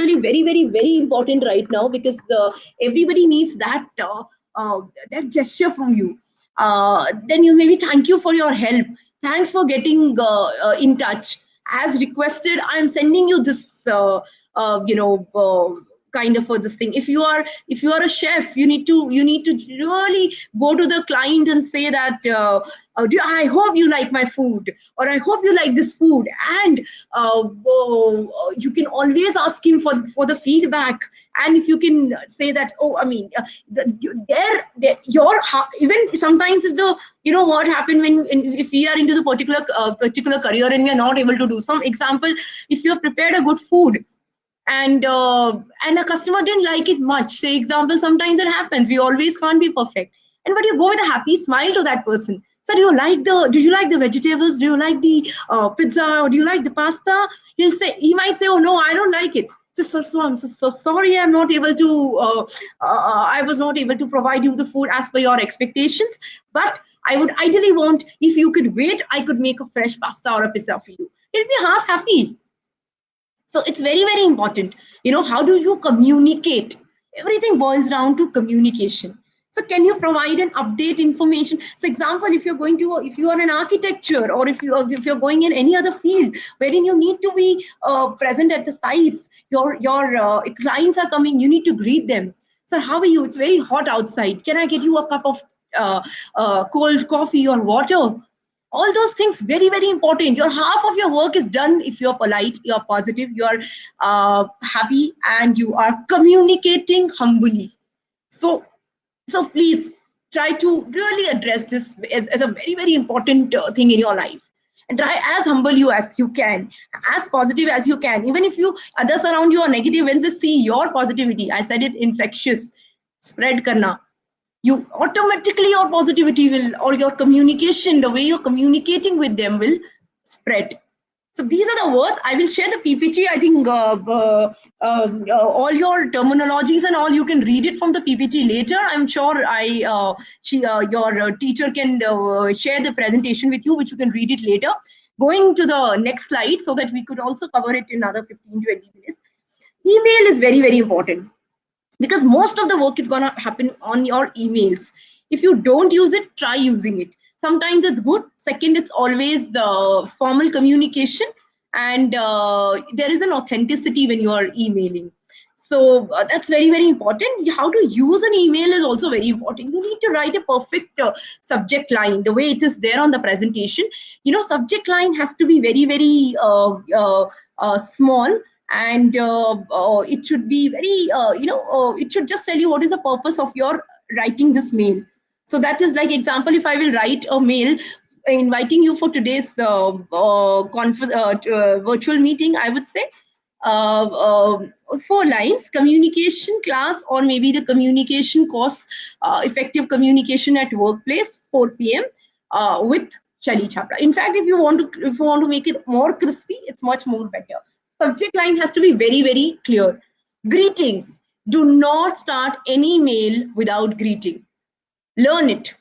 really very, very, very important right now, because everybody needs that gesture from you. Then you maybe thank you for your help. Thanks for getting in touch. As requested, I'm sending you this, kind of this thing. If you are a chef, you need to really go to the client and say that I hope you like my food, or I hope you like this food, and you can always ask him for the feedback. And if you can say that, oh, I mean, even sometimes if the, you know what happened if we are into the particular career and we are not able to do some example, if you have prepared a good food and a customer didn't like it much, say example, sometimes it happens, we always can't be perfect, and but you go with a happy smile to that person. So do you like the vegetables, do you like the pizza, or do you like the pasta? He might say, oh no, I don't like it. So I'm so sorry, I'm not able to I was not able to provide you the food as per your expectations, but I would ideally want, if you could wait, I could make a fresh pasta or a pizza for you. He'll be half happy. So it's very, very important. How do you communicate? Everything boils down to communication. So can you provide an update information? So example, if you are an architecture, or if you're going in any other field wherein you need to be present at the sites, your clients are coming, you need to greet them. So how are you? It's very hot outside. Can I get you a cup of cold coffee or water? All those things, very, very important. Half of your work is done if you're polite, you're positive, you're happy, and you are communicating humbly. So please try to really address this as a very, very important thing in your life, and try as humble you as you can, as positive as you can. Even if others around you are negative, when they see your positivity, I said it, infectious, spread karna. You automatically, your positivity will, or your communication, the way you're communicating with them will spread. So these are the words. I will share the PPT. I think all your terminologies and all, you can read it from the PPT later. I'm sure your teacher can share the presentation with you, which you can read it later. Going to the next slide so that we could also cover it in another 15-20 minutes. Email is very, very important, because most of the work is going to happen on your emails. If you don't use it, try using it. Sometimes it's good. Second, it's always the formal communication, and there is an authenticity when you are emailing. So that's very, very important. How to use an email is also very important. You need to write a perfect subject line, the way it is there on the presentation. Subject line has to be very, very small, and it should be very it should just tell you what is the purpose of your writing this mail. So that is like, example, if I will write a mail inviting you for today's virtual meeting, I would say 4 lines: communication class, or maybe the communication course, effective communication at workplace, 4 p.m. With Shali Chhabra. In fact, if you want to make it more crispy, it's much more better. Subject line has to be very, very clear. Greetings. Do not start any mail without greeting. Learn it.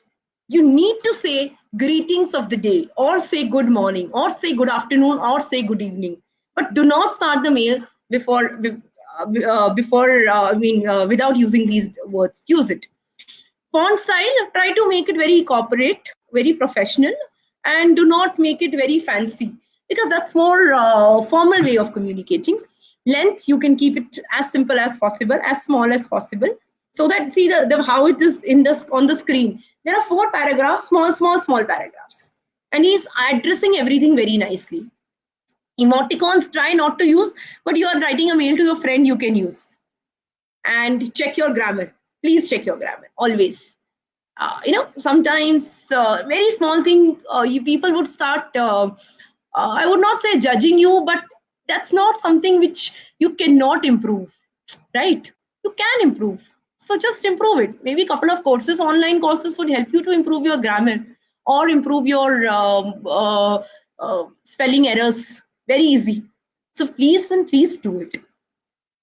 You need to say greetings of the day, or say good morning, or say good afternoon, or say good evening. But do not start the mail without using these words. Use it. Font style, try to make it very corporate, very professional, and do not make it very fancy, because that's more formal way of communicating. Length, you can keep it as simple as possible, as small as possible, so that, see the how it is on the screen. There are 4 paragraphs, small paragraphs, and he's addressing everything very nicely. Emoticons, try not to use, but you are writing a mail to your friend, you can use. And check your grammar. Please check your grammar always. Sometimes very small thing, people would start, I would not say judging you, but that's not something which you cannot improve, right? You can improve. So just improve it. Maybe a couple of courses, online courses, would help you to improve your grammar, or improve your spelling errors. Very easy. So please do it.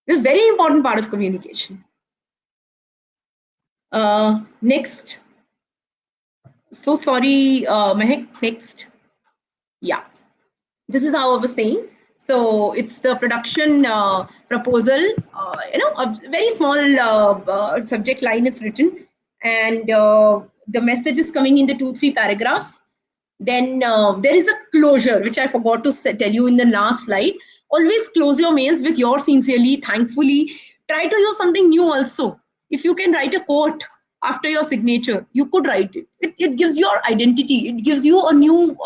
It's a very important part of communication. Next. So sorry, Mehak, next. Yeah, this is how I was saying. So it's the production proposal, a very small subject line it's written, and the message is coming in the 2-3 paragraphs. Then there is a closure, which I forgot to tell you in the last slide. Always close your mails with yours sincerely, thankfully, try to use something new also. If you can write a quote after your signature, you could write it. It gives your identity. It gives you a new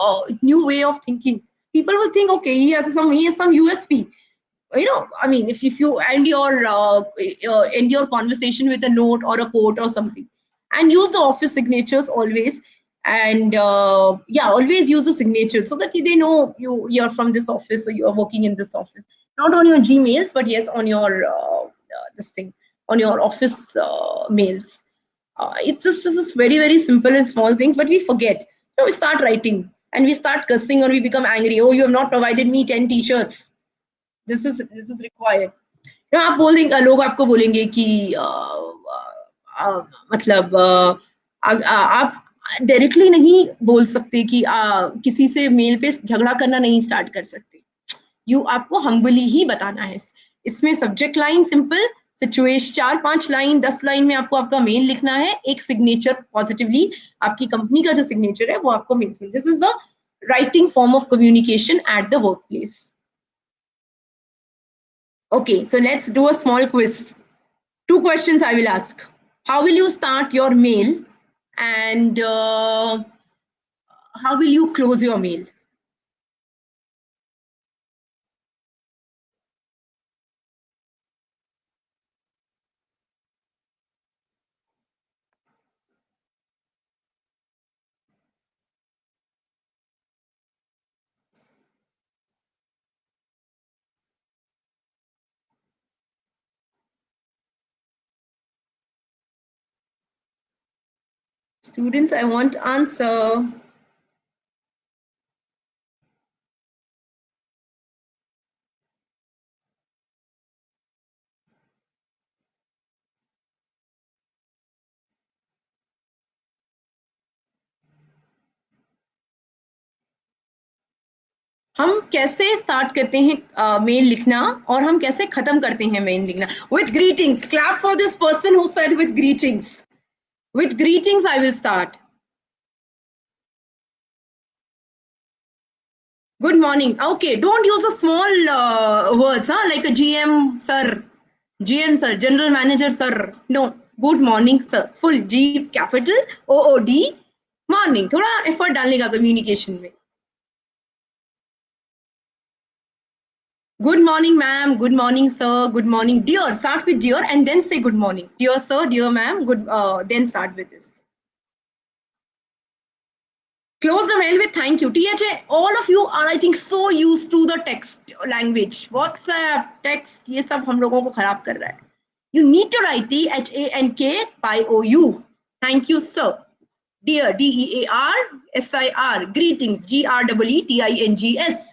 way of thinking. People will think, okay, he has some USP. I mean, if you end your conversation with a note or a quote or something, and use the office signatures always, and always use a signature so that they know you're from this office or you're working in this office, not on your Gmails, but yes, on your this thing, on your office mails. It's just this is very, very simple and small things, but we forget. We start writing and we start cursing, or we become angry. Oh, you have not provided me 10 t-shirts. This is required. आप बोलेंगे, लोग आपको बोलेंगे कि मतलब आप directly नहीं बोल सकते कि किसी से मेल पे झगड़ा करना नहीं स्टार्ट कर सकते. आपको हम्बली ही बताना है. इसमें subject line simple, situation 4-5 line 10 line में आपको आपका मेल लिखना है, एक सिग्नेचर पॉजिटिवली, आपकी कंपनी का जो सिग्नेचर है वो आपको mail. This is the writing form of communication at the work place. Okay, so let's do a small quiz. 2 questions I will ask. How will you start your mail, and how will you close your mail? Students, I want answer. हम कैसे start करते हैं mail लिखना, और हम कैसे खत्म करते हैं मेल लिखना? With greetings. Clap for this person who said with greetings. With greetings I will start. Good morning. Okay, don't use a small words, like a GM sir, general manager sir. No, good morning sir. Full G capital OOD, morning. थोड़ा effort डालने का communication में. Good morning ma'am, good morning sir, good morning dear. Start with dear and then say good morning. Dear sir, dear ma'am, good. Then start with this. Close the mail with thank you. THA, all of you are, I think, so used to the text language. WhatsApp, text, ये सब हम लोगों को खराब कर रहा है. You need to write THANKYOU. Thank you, sir. Dear, DEAR, greetings, GREETINGS.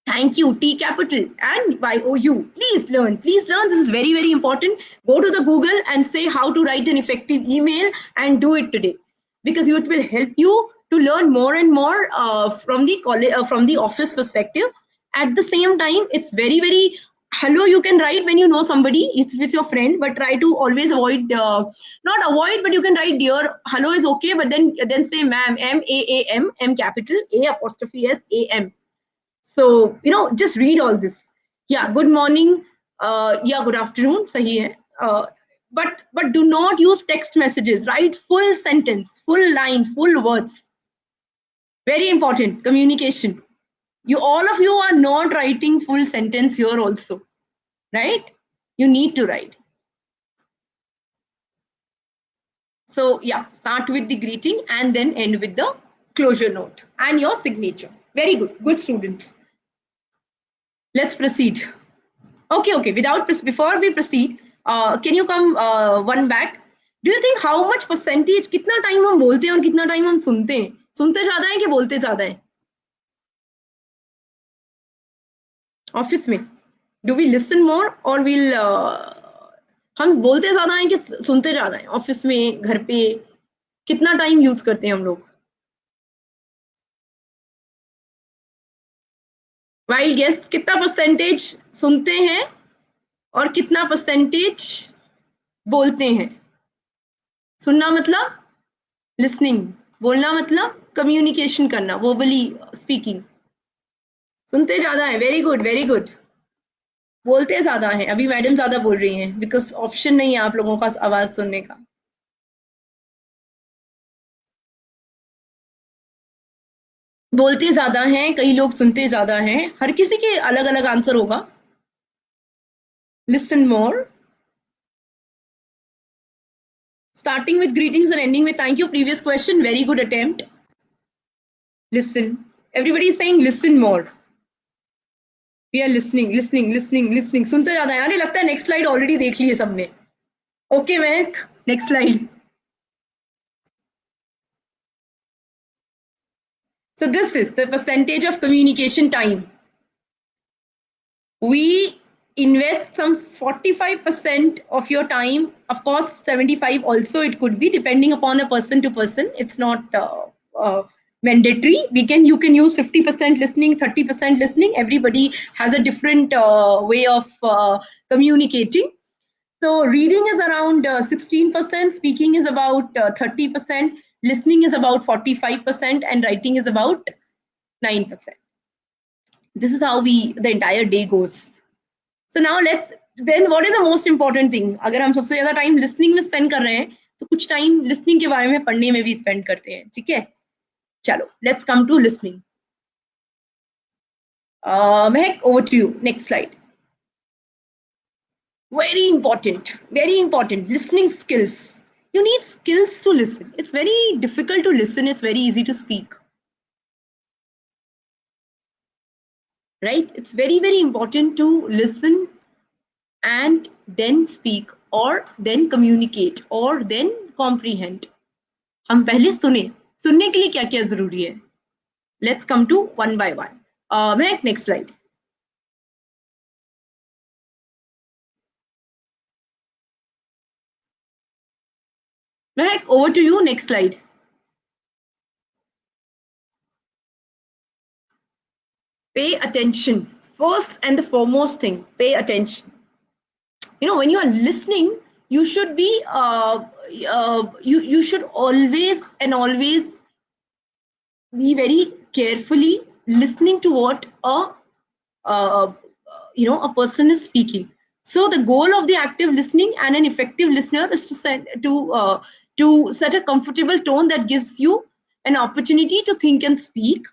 Thank you, T capital and YOU. Please learn. Please learn. This is very, very important. Go to the Google and say how to write an effective email and do it today, because it will help you to learn more and more from the college, from the office perspective. At the same time, it's very, very hello you can write when you know somebody, it's with your friend, but try to always avoid, not avoid, but you can write dear. Hello is okay, but then say ma'am, MAAM, M capital, A apostrophe S AM. So just read all this. Yeah, good morning, good afternoon, sahi hai. But do not use text messages. Write full sentence, full lines, full words. Very important. Communication. All of you are not writing full sentence here also, right? You need to write. So yeah, start with the greeting and then end with the closure note and your signature. Very good. Good students. Let's proceed. Okay. Before we proceed, can you come one back? Do you think how much percentage, कितना time हम बोलते हैं और कितना time हम सुनते हैं? सुनते ज्यादा है कि बोलते ज्यादा है? Office में, do we listen more or we'll हम बोलते ज्यादा हैं कि सुनते ज्यादा हैं? ऑफिस में, घर पे कितना टाइम यूज करते हैं हम लोग? वाइल्ड गेस, कितना परसेंटेज सुनते हैं और कितना परसेंटेज बोलते हैं? सुनना मतलब लिसनिंग, बोलना मतलब कम्युनिकेशन करना, वर्बली स्पीकिंग. सुनते ज्यादा है. Very good, very good. बोलते ज्यादा हैं, अभी मैडम ज्यादा बोल रही हैं बिकॉज ऑप्शन नहीं है आप लोगों का आवाज सुनने का। बोलते ज्यादा हैं, कई लोग सुनते ज्यादा हैं, हर किसी के अलग अलग आंसर होगा। Listen more, starting with greetings and ending with thank you. Previous question, very good attempt. Listen, everybody is saying listen more. We are listening. सुनते ज्यादा है यानी लगता है नेक्स्ट स्लाइड ऑलरेडी देख ली है सबने। Okay Mahak, next slide. So this is the percentage of communication time. We invest some 45% of your time, of course 75 also it could be depending upon a person to person. It's not mandatory. You can use 50% listening, 30% listening. Everybody has a different way of communicating. So reading is around 16%, speaking is about 30%, listening is about 45%, and writing is about 9%. This is how the entire day goes. So now then what is the most important thing? अगर हम सबसे ज्यादा time listening में spend कर रहे हैं तो कुछ टाइम लिसनिंग के बारे में पढ़ने में भी स्पेंड करते हैं, ठीक है? चलो, let's come to listening. Mahak, over to you, next slide. Very important listening skills. You need skills to listen. It's very difficult to listen, it's very easy to speak, right? It's very important to listen and then speak or then communicate or then comprehend. हम पहले सुनने के लिए क्या क्या जरूरी है? Let's come to one by one. Mahak, next slide. Mahek, over to you, next slide. Pay attention. First and the foremost thing, pay attention. You know, when you are listening, you should be, you should always be very carefully listening to what a person is speaking. So the goal of the active listening and an effective listener is to set a comfortable tone that gives you an opportunity to think and speak.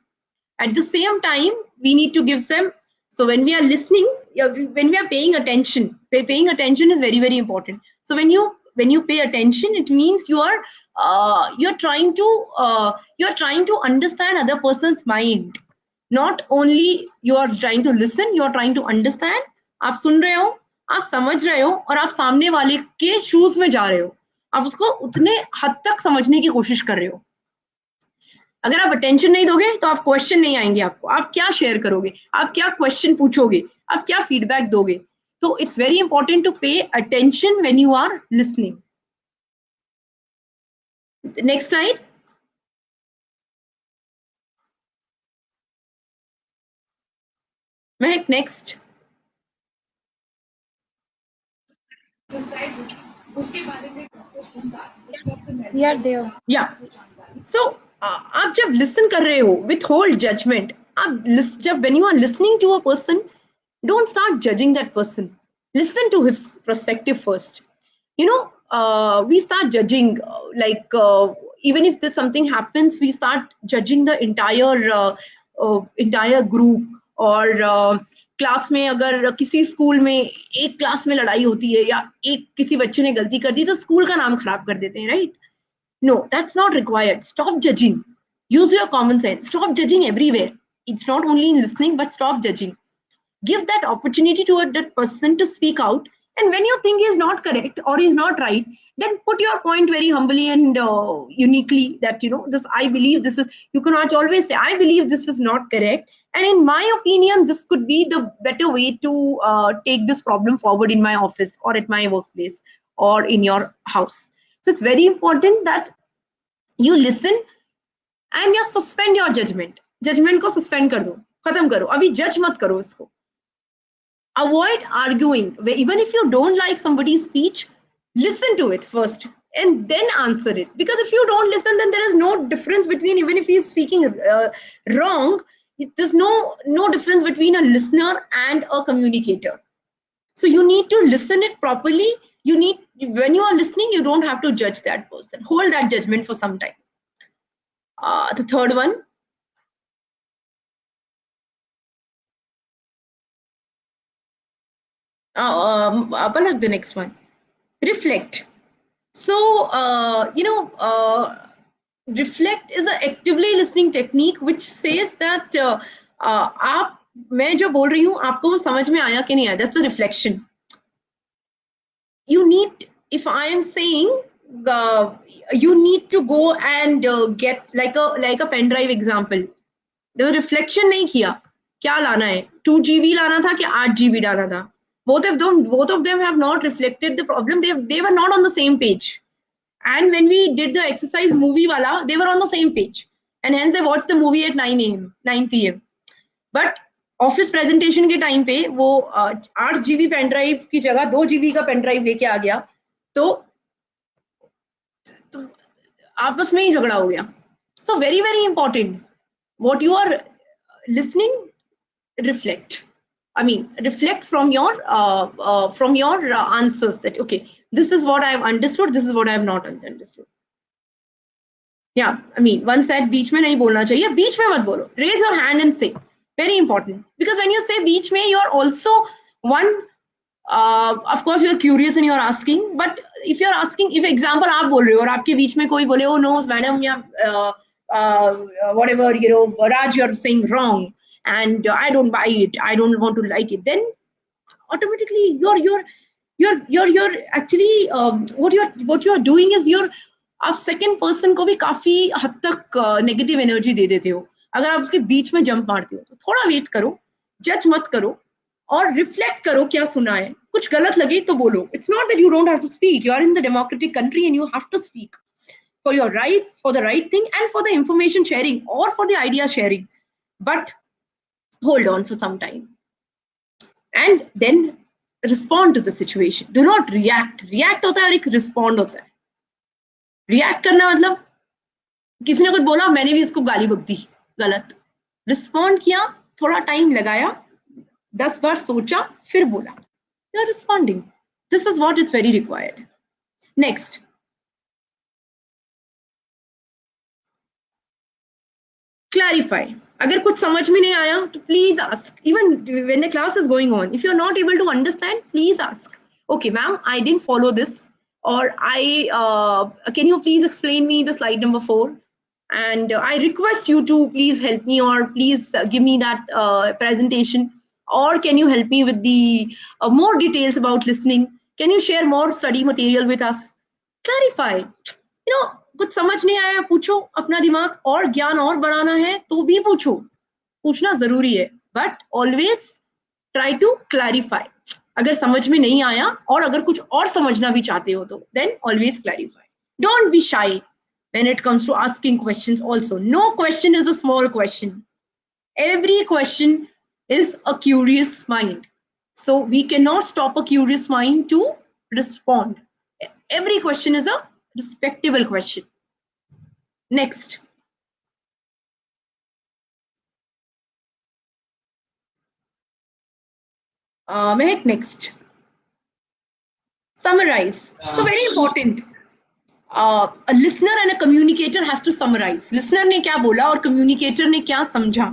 At the same time, we need to give them. So when we are listening, when we are paying attention is very important. So when you pay attention, it means you're trying to understand other person's mind. Not only you are trying to listen, you are trying to understand. आप सुन रहे हो, आप समझ रहे हो, और आप सामने वाले के शूज में जा रहे हो, आप उसको उतने हद तक समझने की कोशिश कर रहे हो। अगर आप अटेंशन नहीं दोगे तो आप क्वेश्चन नहीं आएंगे आपको, आप क्या शेयर करोगे, आप क्या क्वेश्चन पूछोगे, आप क्या फीडबैक दोगे? तो it's very important to pay attention when you are listening. Next slide. Mahak, next. या सो आप जब लिसन कर रहे हो विथ होल्ड जजमेंट, आप जब when you are listening to a person, don't start judging that person. Listen to his perspective first. You know, we start judging, even if there's something happens, we start judging the entire group. और class में अगर किसी school में एक class में लड़ाई होती है या एक किसी बच्चे ने गलती कर दी तो स्कूल का नाम खराब कर देते हैं, right? No, that's not required. Stop judging. Use your common sense. Stop judging everywhere. It's not only in listening, but stop judging. Give that opportunity to that person to speak out. And when you think he is not correct or he is not right, then put your point very humbly and uniquely that, this, I believe this is, you cannot always say, I believe this is not correct. And in my opinion, this could be the better way to take this problem forward in my office or at my workplace or in your house. So it's very important that you listen and you suspend your judgment. Judgment को suspend कर दो, खत्म करो, अभी judge मत करो इसको. Avoid arguing. Even if you don't like somebody's speech, listen to it first and then answer it. Because if you don't listen, then there is no difference between, even if he's speaking wrong, there's no difference between a listener and a communicator. So you need to listen it properly. When you are listening, you don't have to judge that person. Hold that judgment for some time. The third one, Palak, the next one, reflect. So reflect is an actively listening technique which says that आप मैं जो बोल रही हूँ आपको वो समझ में आया कि नहीं आया. That's a reflection. You need, if I am saying, you need to go and get like a pen drive example. The reflection नहीं किया क्या लाना है, 2 GB लाना था कि 8 GB डालना था. Both of them have not reflected the problem. They were not on the same page. And when we did the exercise movie wala, they were on the same page. And hence they watched the movie at 9 p.m. But office presentation के time पे वो 8 GB pen drive की जगह 2 GB का pen drive लेके आ गया, तो आपस में ही झगड़ा हो गया. So very very important, what you are listening, reflect. I mean, reflect from your answers that okay, this is what I have understood, this is what I have not understood. Yeah, I mean, one said बीच में नहीं बोलना चाहिए, बीच में मत बोलो. Raise your hand and say. Very important, because when you say बीच में, you are also one. Of course, you are curious and you are asking. But if you are asking, if example आप बोल रहे हो और आपके बीच में कोई बोले, oh no, madam, yeah, whatever, Raj, you are saying wrong, and I don't buy it, I don't want to like it, then automatically you're actually what you are doing is आप सेकंड पर्सन को भी काफी हद तक negative energy दे देते हो. अगर आप उसके बीच में जंप मारते हो तो थोड़ा वेट करो, जज मत करो और रिफ्लेक्ट करो क्या सुना है. कुछ गलत लगे तो बोलो. It's not that you don't have to speak, you are in the democratic country and you have to speak for your rights, for the right thing, and for the information sharing or for the idea sharing. But hold on for some time and then respond to the situation. Do not react. React होता है और एक respond होता है. React करना मतलब किसी ने कुछ बोला, मैंने भी इसको गाली बक दी, गलत. Respond किया, थोड़ा टाइम लगाया, 10 बार सोचा, फिर बोला. You are responding. This is what is very required. Next. Clarify. अगर कुछ समझ में नहीं आया तो please ask. Even when the class is going on, if you are not able to understand, please ask. Okay, ma'am, I didn't follow this, or can you please explain me the slide number 4? And I request you to please help me, or please give me that presentation, or can you help me with the more details about listening? Can you share more study material with us? Clarify. कुछ समझ नहीं आया, पूछो. अपना दिमाग और ज्ञान और बढ़ाना है तो भी पूछो, पूछना जरूरी है. But always try to clarify. अगर समझ में नहीं आया और अगर कुछ और समझना भी चाहते हो तो then always clarify. Don't be shy when it comes to asking questions also. No question is a small question. Every question is a curious mind. So we cannot stop a curious mind to respond. Every question is a respectable question. Next. Mehak, next. Summarize. So very important. A listener and a communicator has to summarize. Listener ने क्या बोला और communicator ने क्या समझा,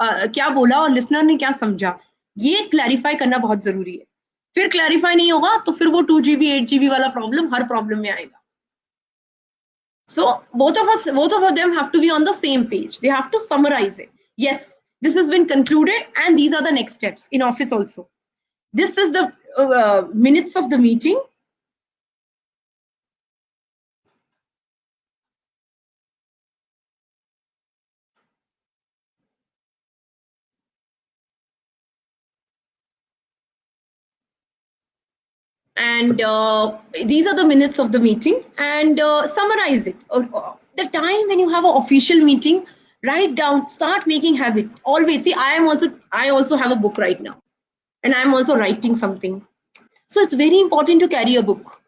क्या बोला और listener ने क्या समझा, ये clarify करना बहुत जरूरी है. फिर clarify नहीं होगा तो फिर वो 2 GB 8 GB वाला problem हर problem में आएगा. So both of them have to be on the same page. They have to summarize it. Yes, this has been concluded and these are the next steps in office also. This is the minutes of the meeting. And these are the minutes of the meeting, and summarize it. The time when you have an official meeting, write down, start making habit. Always. See, I also have a book right now, and I'm also writing something. So it's very important to carry a book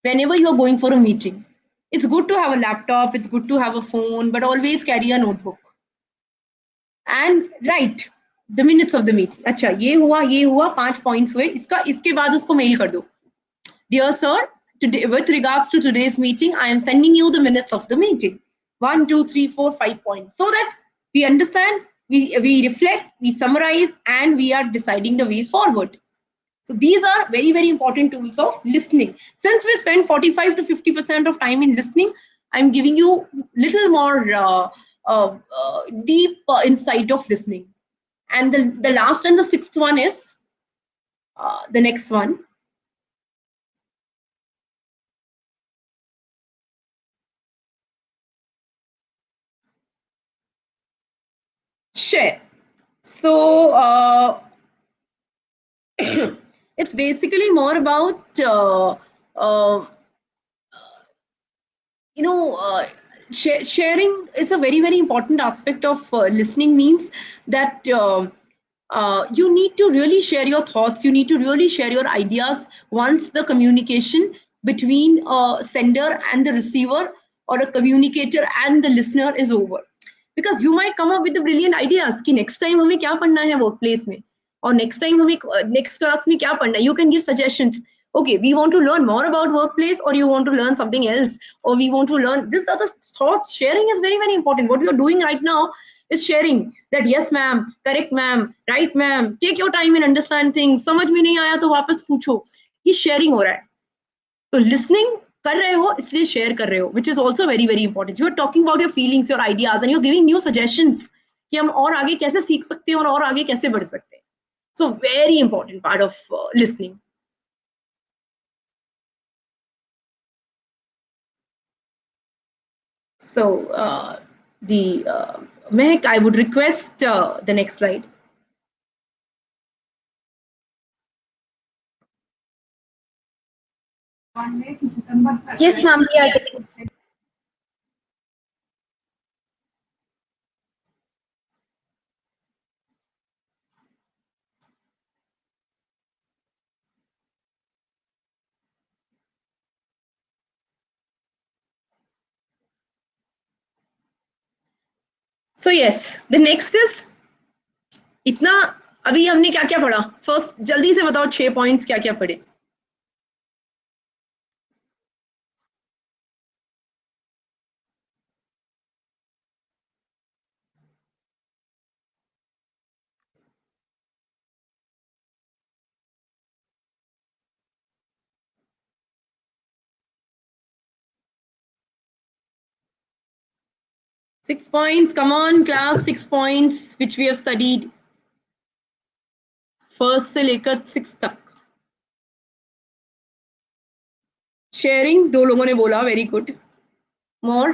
whenever you're going for a meeting. It's good to have a laptop, it's good to have a phone, but always carry a notebook. And write. The minutes of the meeting. अच्छा, ये हुआ 5 points हुए. इसके बाद उसको mail कर दो. Dear sir, today, with regards to today's meeting, I am sending you the minutes of the meeting. 1, 2, 3, 4, 5 points. So that we understand, we reflect, we summarize, and we are deciding the way forward. So these are very, very important tools of listening. Since we spend 45 to 50% of time in listening, I'm giving you little more deep insight of listening. And the last and the sixth one is the next one. Share. So it's basically more about uh, sharing is a very, very important aspect of listening. Means that you need to really share your thoughts, you need to really share your ideas once the communication between a sender and the receiver, or a communicator and the listener, is over. Because you might come up with the brilliant ideas कि next time हमें क्या पढ़ना है work place में, और next time हमें next class में क्या पढ़ना है. You can give suggestions. Okay, we want to learn more about workplace, or you want to learn something else, or we want to learn. These are the thoughts. Sharing is very, very important. What you're doing right now is sharing that yes ma'am, correct ma'am, right ma'am, take your time and understand things. समझ में नहीं आया तो वापस पूछो. ये sharing हो रहा है. तो listening कर रहे हो इसलिए शेयर कर रहे हो, which is also very, very important. You are talking about your feelings, your ideas, and you're giving new suggestions कि हम और आगे कैसे सीख सकते हैं और आगे कैसे बढ़ सकते हैं. So very important part of listening. So Mehak, I would request the next slide. Yes, ma'am, we are getting. So yes, the next is इतना. अभी हमने क्या क्या पढ़ा? फर्स्ट जल्दी से बताओ 6 पॉइंट्स क्या क्या पढ़े. Six points, come on class, 6 points which we have studied first से लेकर 6 तक. शेयरिंग 2 लोगों ने बोला, वेरी गुड. मोर.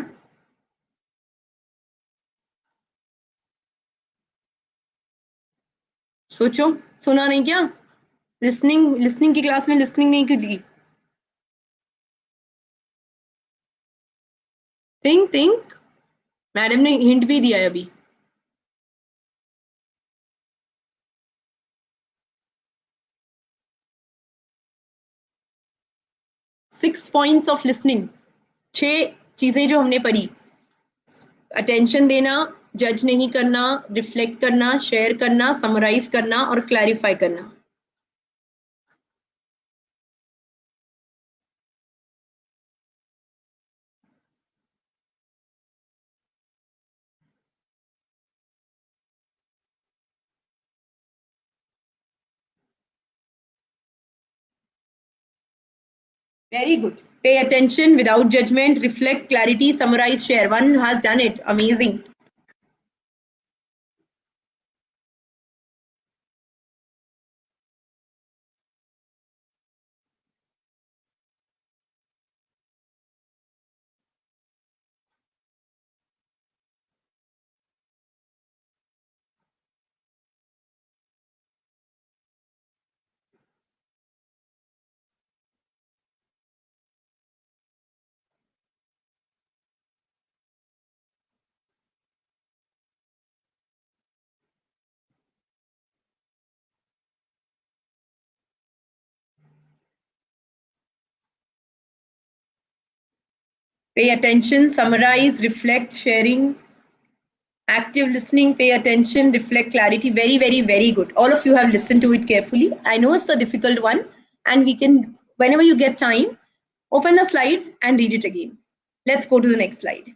सोचो, सुना नहीं क्या? लिसनिंग की क्लास में लिसनिंग नहीं की. थिंक. मैडम ने हिंट भी दिया है अभी. Six points of listening. 6 चीजें जो हमने पढ़ी. अटेंशन देना, जज नहीं करना, रिफ्लेक्ट करना, शेयर करना, समराइज करना और क्लैरिफाई करना. Very good. Pay attention without judgment, reflect, clarity, summarize, share. One has done it. Amazing. Pay attention, summarize, reflect, sharing, Active listening, pay attention, reflect, clarity. Very, very, very good. All of you have listened to it carefully. I know it's a difficult one, and we can, whenever you get time, open the slide and read it again. Let's go to the next slide.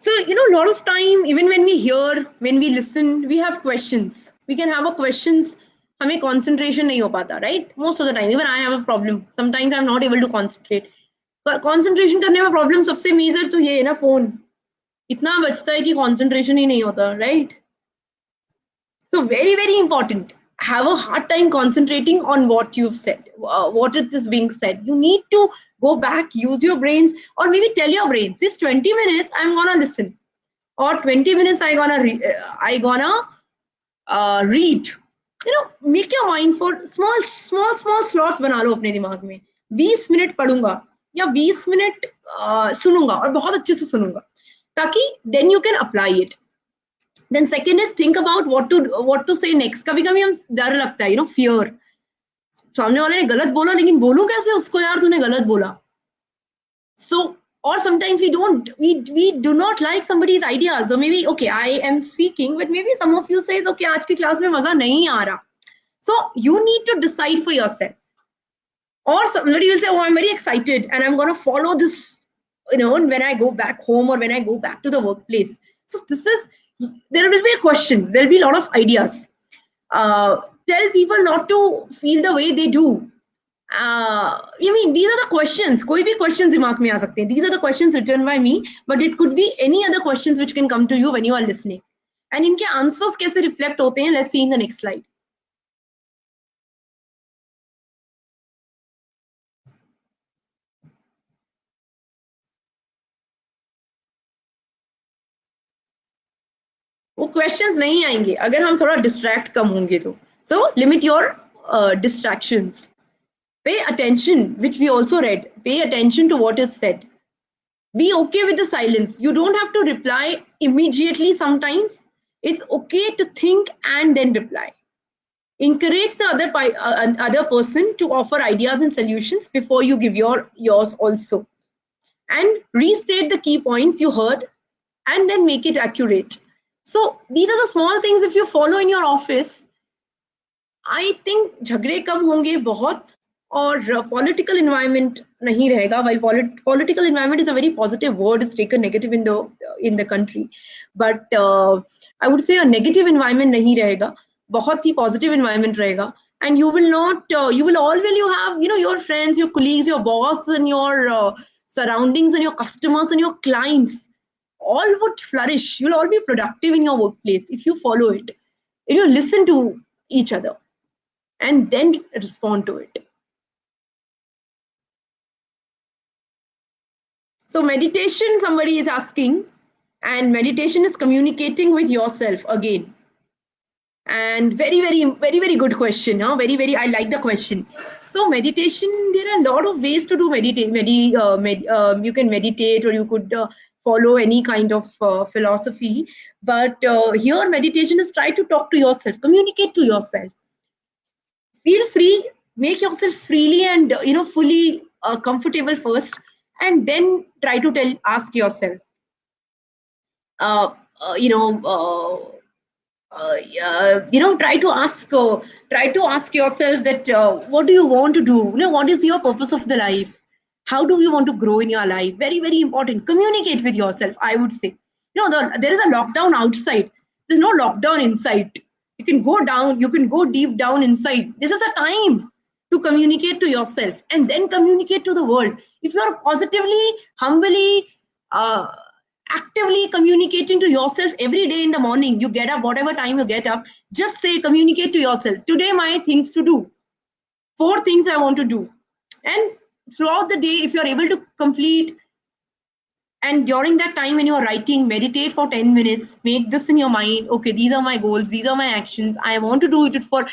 So, a lot of time, even when we hear, when we listen, we have questions. We can have a questions. हमें concentration नहीं हो पाता, right? Most of the time, even I have a problem. Sometimes I'm not able to concentrate. But concentration करने में problem सबसे major तो ये है ना phone. इतना बचता है कि concentration ही नहीं होता, right? So very, very important. Have a hard time concentrating on what you've said, what it is being said. You need to go back, use your brains, or maybe tell your brains, this 20 minutes I'm gonna listen, or 20 minutes I gonna read. Make your mind for small slots बना लो अपने दिमाग में. 20 minute पढ़ूंगा या 20 minute सुनूंगा और बहुत अच्छे से सुनूंगा, ताकि then you can apply it. Then second is think about what to say next. कभी कभी हम डर लगता है, fear. सामने वाले ने गलत बोला, लेकिन बोलूं कैसे उसको, यार तूने गलत बोला. So, or sometimes we do not like somebody's ideas, or maybe, okay, I am speaking, but maybe some of you says, okay, आज की क्लास में मजा नहीं आ रहा. So you need to decide for yourself. Or somebody will say, oh, I'm very excited and I'm going to follow this, when I go back home or when I go back to the workplace. So there will be questions, there will be a lot of ideas. Tell people not to feel the way they do. These are the questions. कोई भी questions दिमाग में आ सकते हैं. These are the questions written by me, but it could be any other questions which can come to you when you are listening. And इनके answers कैसे reflect होते हैं? Let's see in the next slide. वो questions नहीं आएंगे अगर हम थोड़ा distract कम होंगे तो. So limit your distractions. Pay attention, which we also read. Pay attention to what is said. Be okay with the silence. You don't have to reply immediately sometimes. It's okay to think and then reply. Encourage the other person to offer ideas and solutions before you give yours also. And restate the key points you heard and then make it accurate. So these are the small things if you follow in your office. I think झगड़े कम होंगे बहुत, और political environment नहीं रहेगा. While political environment is a very positive word, it's taken negative in the country, but I would say a negative environment नहीं रहेगा, बहुत ही positive environment रहेगा. And you will have your friends, your colleagues, your boss, and your surroundings, and your customers, and your clients all would flourish. You'll all be productive in your workplace if you follow it, if you listen to each other and then respond to it. So meditation, somebody is asking, and meditation is communicating with yourself again. And very, very, very, very good question. Very, very, I like the question. So meditation, there are a lot of ways to do meditate. You can meditate, or you could follow any kind of philosophy. But here meditation is try to talk to yourself, communicate to yourself. Feel free, make yourself freely and fully comfortable first, and then try to ask yourself, try to ask yourself that what do you want to do? What is your purpose of the life? How do you want to grow in your life? Very, very important. Communicate with yourself, I would say. There is a lockdown outside. There's no lockdown inside. You can go down, you can go deep down inside. This is a time to communicate to yourself and then communicate to the world. If you are positively, humbly, actively communicating to yourself every day in the morning, you get up, whatever time you get up, just say, communicate to yourself. Today, my things to do. 4 things I want to do. And throughout the day, if you're able to complete, and during that time when you're writing, meditate for 10 minutes, make this in your mind. Okay, these are my goals, these are my actions. I want to do it for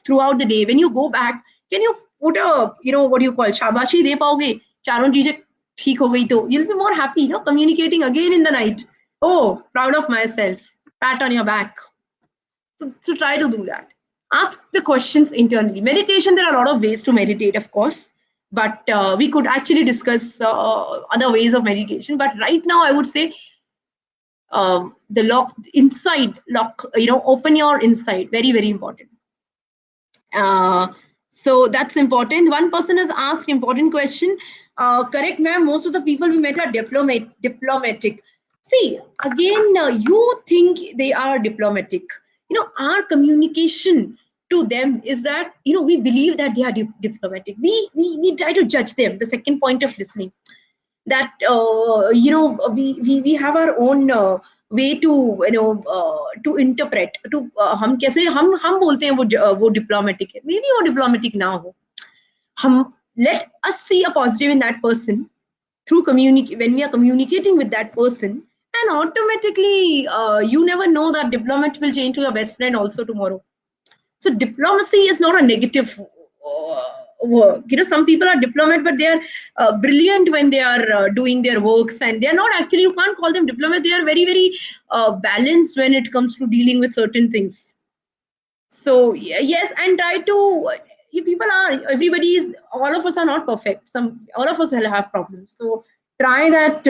throughout the day. When you go back, can you put a, what do you call, shabashi de paoge? Charon cheezein theek ho gayi to you'll be more happy, communicating again in the night. Oh, proud of myself. Pat on your back. So try to do that. Ask the questions internally. Meditation, there are a lot of ways to meditate, of course, but we could actually discuss other ways of meditation. But right now, I would say the open your inside. Very, very important. So that's important. One person has asked important question. Correct, ma'am. Most of the people we met are diplomatic. See, again, you think they are diplomatic. Our communication to them is that, we believe that they are diplomatic. We try to judge them. The second point of listening, that we have our own way to to interpret, to हम कैसे हम बोलते हैं वो diplomatic है, maybe वो diplomatic ना हो. हम let us see a positive in that person through when we are communicating with that person, and automatically you never know that diplomat will change to your best friend also tomorrow. So diplomacy is not a negative work. Some people are diplomat, but they are brilliant when they are doing their works, and they are not actually, you can't call them diplomat. They are very, very balanced when it comes to dealing with certain things. So yes, and try to, all of us are not perfect. All of us will have problems. So try that,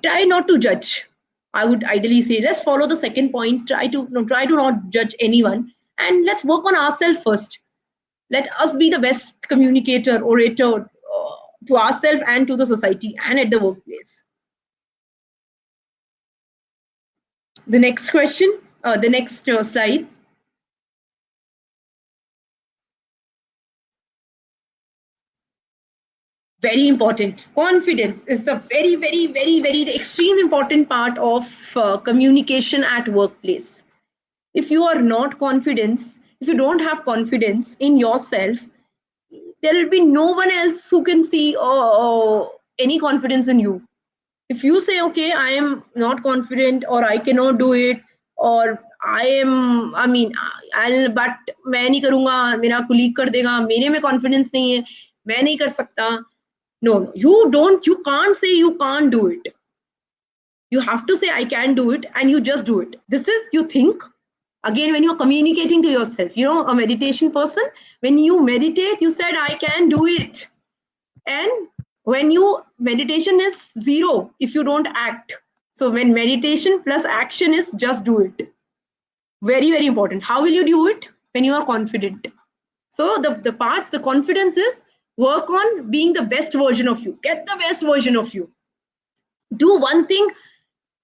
try not to judge. I would ideally say, let's follow the second point. Try to not judge anyone, and let's work on ourselves first. Let us be the best communicator, orator to ourselves and to the society and at the workplace. The next question, the next slide. Very important. Confidence is the very, very, very, very the extreme important part of communication at workplace. If you are not confident, if you don't have confidence in yourself, there will be no one else who can see any confidence in you. If you say, okay, I am not confident, or I cannot do it, or but मैं नहीं करूँगा, मेरा colleague कर देगा, मेरे में confidence नहीं है, मैं नहीं कर सकता. No, you can't say you can't do it. You have to say, I can do it, and you just do it. This is, you think. Again, when you're communicating to yourself, a meditation person, when you meditate, you said, I can do it. And when meditation is zero if you don't act. So when meditation plus action is just do it. Very, very important. How will you do it? When you are confident. So the confidence is, work on being the best version of you. Get the best version of you. Do one thing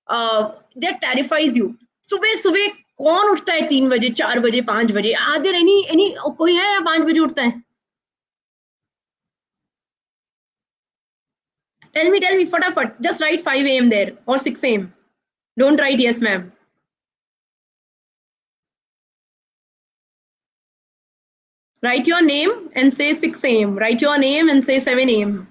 that terrifies you. सुबह कौन उठता है 3 बजे, 4 बजे, 5 बजे? Are there any कोई है या 5 बजे उठता है? Tell me, fatafat. Just write 5 a.m. there or 6 a.m. Don't write yes, ma'am. Write your name and say 6 a.m. Write your name and say 7 a.m.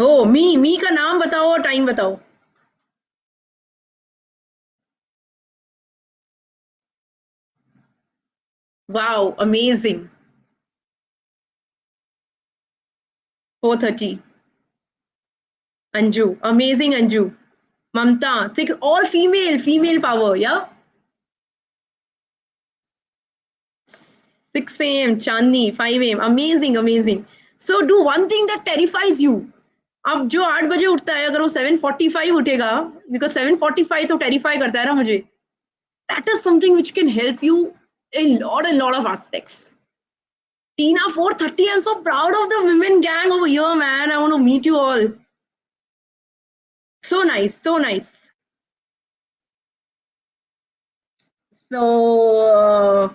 Oh, me का नाम बताओ और टाइम बताओ. Wow, amazing. 4:30. Anju, amazing Anju. Mamta, 6, all female power, yeah? 6 a.m. Chandni, 5 a.m. Amazing. So do one thing that terrifies you. अब जो 8 बजे उठता है, अगर वो 7:45 उठेगा, because 7:45 तो terrify करता है ना मुझे. That is something which can help you in lot of aspects. Tina, 4:30. I'm so proud of the women gang over here, man. I want to meet you all. So nice. So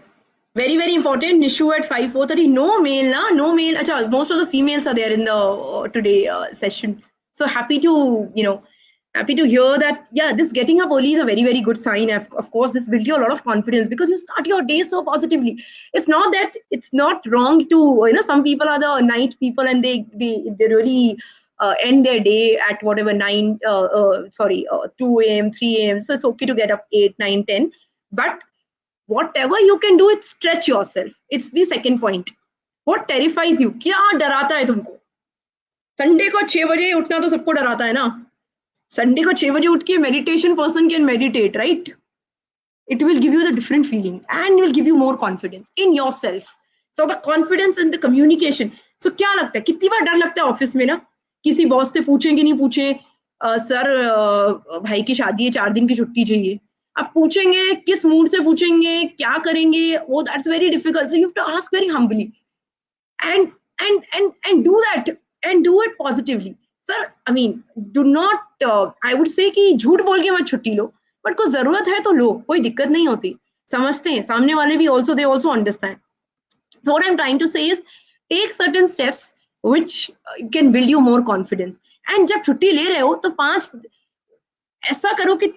very, very important. Nishu at 4:30. No male, na? No male. Achha, most of the females are there in the today session. So happy to hear that. Yeah, this getting up early is a very, very good sign. Of course, this builds you a lot of confidence because you start your day so positively. It's not that it's not wrong to, some people are the night people and they really end their day at whatever 2 a.m., 3 a.m. So it's okay to get up 8, 9, 10. But whatever you can do, it's stretch yourself. It's the second point. What terrifies you? क्या डराता है तुमको? Sunday को 6 बजे उठना तो सबको डराता है ना. संडे को 6 बजे उठ के meditation person can meditate, right? It will give you the different feeling and will give you more confidence in yourself. So the confidence in the communication. So क्या लगता है? कितनी बार डर लगता है ऑफिस में ना? किसी बॉस से पूछें कि नहीं पूछे, सर भाई की शादी है, 4 दिन की छुट्टी चाहिए. आप पूछेंगे, किस मूड से पूछेंगे, क्या करेंगे? वो that's very difficult. So you have to ask very humbly and do that and do it positively. Sir, I mean, do not. I would say कि झूठ बोल के मत छुट्टी लो. बट को जरूरत है तो लो, कोई दिक्कत नहीं होती. समझते हैं सामने वाले भी also they also understand. So what I'm trying to say is take certain steps which can build you more confidence. And जब छुट्टी ले रहे हो तो 5 ऐसा करो कि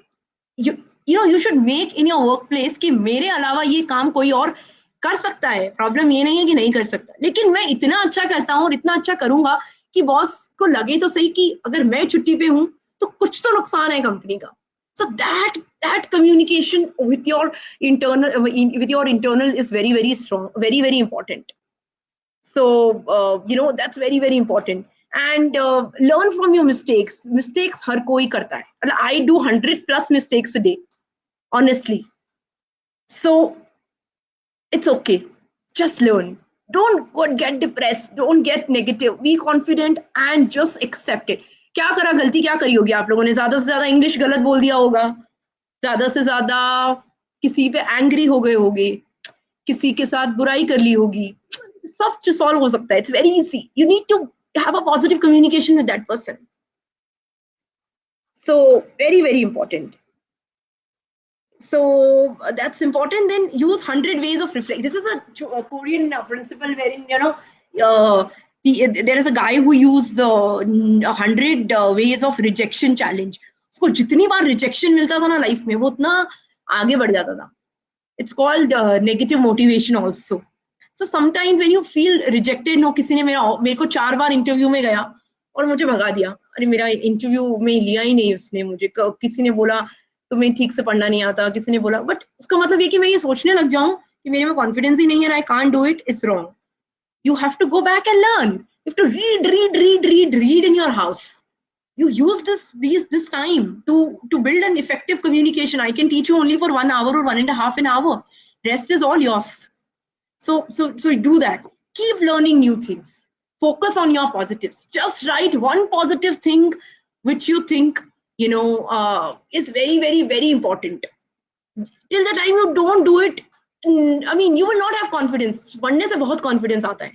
you should make in your workplace कि मेरे अलावा ये काम कोई और कर सकता है. प्रॉब्लम ये नहीं है कि नहीं कर सकता, लेकिन मैं इतना अच्छा करता हूँ और इतना अच्छा करूंगा कि बॉस को लगे तो सही कि अगर मैं छुट्टी पे हूँ तो कुछ तो नुकसान है कंपनी का. So that communication with your internal is very, very strong, very, very important. So that's very, very important. And learn from your mistakes. Mistakes हर कोई करता है. I do 100+ mistakes a day, honestly. So it's okay. Just learn. Don't get depressed. Don't get negative. Be confident and just accept it. क्या करा, गलती क्या करी होगी आप लोगों ने? ज्यादा से ज्यादा इंग्लिश गलत बोल दिया होगा, ज्यादा से ज्यादा किसी पे एंग्री हो गए होगे, किसी के साथ बुराई कर ली होगी. सब सॉल्व हो सकता है. It's very easy. You need to have a positive communication with that person. So very, very important. So that's important. Then use 100 ways of reflect. This is a Korean principle wherein there is a guy who used 100 ways of rejection challenge. उसको जितनी बार rejection मिलता था ना life में, वो उतना आगे बढ़ जाता था. It's called negative motivation also. So sometimes when you feel rejected, no, किसी ने मेरे को 4 बार इंटरव्यू में गया और मुझे भगा दिया. अरे मेरा इंटरव्यू में लिया ही नहीं उसने मुझे. किसी ने बोला तुम्हें ठीक से पढ़ना नहीं आता, किसी ने बोला. बट उसका मतलब ये कि मैं ये सोचने लग जाऊं कि मेरे में कॉन्फिडेंस ही नहीं है, I can't do it, is wrong. You have to go back and learn. You have to read in your house. You use this time to build an effective communication. I can teach you only for 1 hour or 1.5 an hour. Rest is all yours. So do that. Keep learning new things. Focus on your positives. Just write one positive thing which you think is very, very, very important. Till the time you don't do it, I mean, you will not have confidence. पढ़ने से बहुत confidence आता है,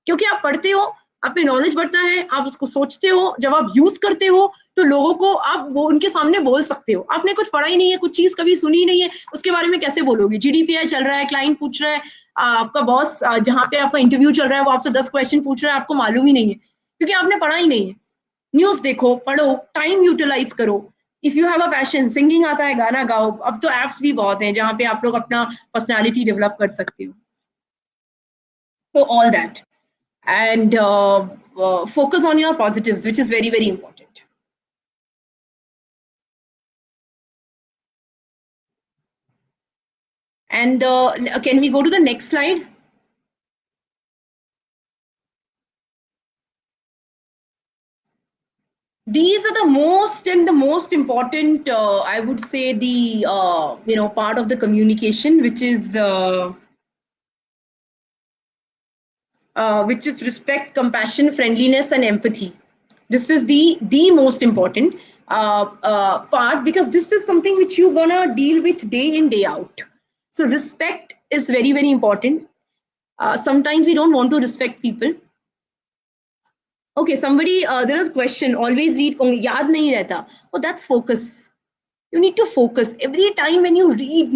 क्योंकि आप पढ़ते हो, आप पे नॉलेज बढ़ता है, आप उसको सोचते हो, जब आप यूज करते हो तो लोगों को आप वो उनके सामने बोल सकते हो. आपने कुछ पढ़ा ही नहीं है, कुछ चीज कभी सुनी ही नहीं है, उसके बारे में कैसे बोलोगे? GDPI चल रहा है, क्लाइंट पूछ रहा है, आपका बॉस जहाँ पे आपका इंटरव्यू चल रहा है वो आपसे 10 क्वेश्चन पूछ रहा है, आपको मालूम ही नहीं है क्योंकि आपने पढ़ा ही नहीं है. न्यूज देखो, पढ़ो, टाइम यूटिलाइज करो. If you have a passion, singing आता है, गाना गाओ. अब तो एप्स भी बहुत हैं जहाँ पे आप लोग अपना पर्सनालिटी डेवलप कर सकते हो. So all that. And focus on your positives, which is very, very important. And can we go to the next slide? These are the most important, I would say, the part of the communication, which is respect, compassion, friendliness, and empathy. This is the most important part, because this is something which you're gonna deal with day in, day out. So respect is very, very important. Sometimes we don't want to respect people. Okay, somebody, there is a question, always read, yaad nahi rehta. Oh, that's focus. You need to focus. Every time when you read,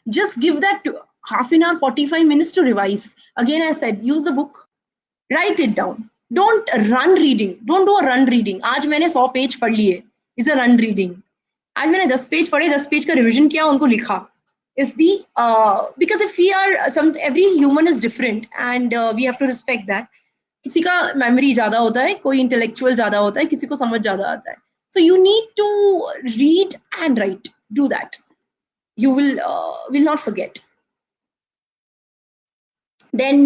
just give that half an hour, 45 minutes to revise. Again, I said, use the book, write it down. Don't run reading. Don't do a run reading. आज मैंने 100 page पढ़ लिए. Is a run reading. आज मैंने 10 page पढ़े, 10 page का revision किया, उनको लिखा. Is the because if we are every human is different, and we have to respect that. किसी का मेमोरी ज्यादा होता है, कोई इंटेलेक्चुअल ज्यादा होता है, किसी को समझ ज्यादा आता है. So you need to read and write. Do that. You will not forget. Then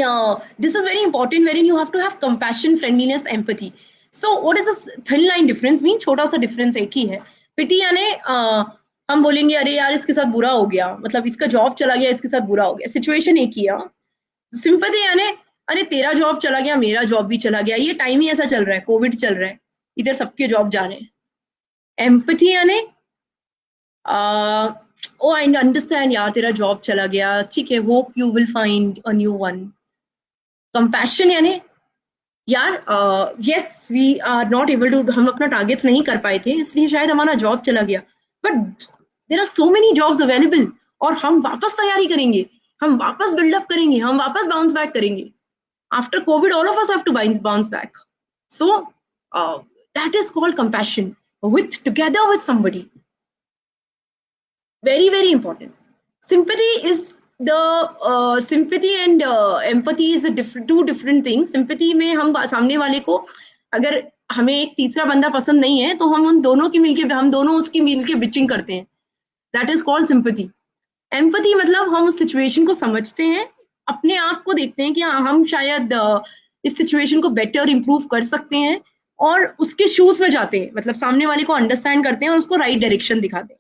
this is very important, wherein you have to have compassion, friendliness, empathy. So what is this thin line difference mean? छोटा सा difference एक ही है. Pity यानी हम बोलेंगे अरे यार इसके साथ बुरा हो गया, मतलब इसका जॉब चला गया, इसके साथ बुरा हो गया. सिचुएशन एक ही है. सिंपैथी यानी अरे तेरा जॉब चला गया, मेरा जॉब भी चला गया, ये टाइम ही ऐसा चल रहा है, कोविड चल रहा है, इधर सबके जॉब जा रहे हैं. एम्पैथी यानी ओ आई अंडरस्टैंड यार, तेरा जॉब चला गया, ठीक है, hope you will find a new one. Compassion यानी यार yes we are not able to, हम अपना टारगेट नहीं कर पाए थे, इसलिए शायद हमारा जॉब चला गया, but there are so many jobs available, और हम वापस तैयारी करेंगे, हम वापस बिल्डअप करेंगे, हम वापस बाउंस बैक करेंगे. After COVID, all of us have to bounce back. So that is called compassion, with together with somebody. Very, very important. Sympathy is the sympathy and empathy is two different things. Sympathy में हम सामने वाले को, अगर हमें एक तीसरा बंदा पसंद नहीं है, तो हम उन दोनों की मिलके, हम दोनों उसकी मिलके बिचिंग करते हैं. That is called sympathy. Empathy मतलब हम उस सिचुएशन को समझते हैं, अपने आप को देखते हैं कि हम शायद इस सिचुएशन को बेटर इंप्रूव कर सकते हैं, और उसके शूज में जाते हैं, मतलब सामने वाले को अंडरस्टैंड करते हैं और उसको राइट डायरेक्शन दिखाते हैं.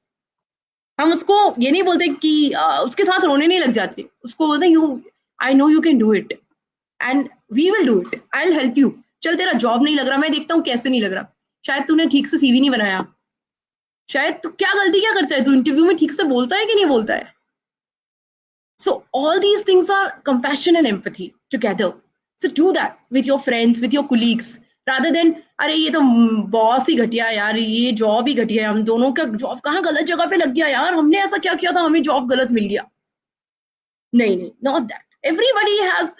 हम उसको ये नहीं बोलते कि उसके साथ रोने नहीं लग जाते, उसको बोलते हैं you, I know you can do it and we will do it, I will help you. चल तेरा जॉब नहीं लग रहा, मैं देखता हूँ कैसे नहीं लग रहा, शायद तूने ठीक से सीवी नहीं बनाया, शायद तू क्या गलती क्या करता है, तू इंटरव्यू में ठीक से बोलता है कि नहीं बोलता है. So all these things are compassion and empathy together. So do that with your friends, with your colleagues, rather than अरे ये तो बॉस ही घटिया है यार, ये जॉब ही घटिया है, हम दोनों का जॉब कहाँ गलत जगह पे लग गया यार, हमने ऐसा क्या किया था, हमें जॉब गलत मिल गया. नहीं नहीं, not that. Everybody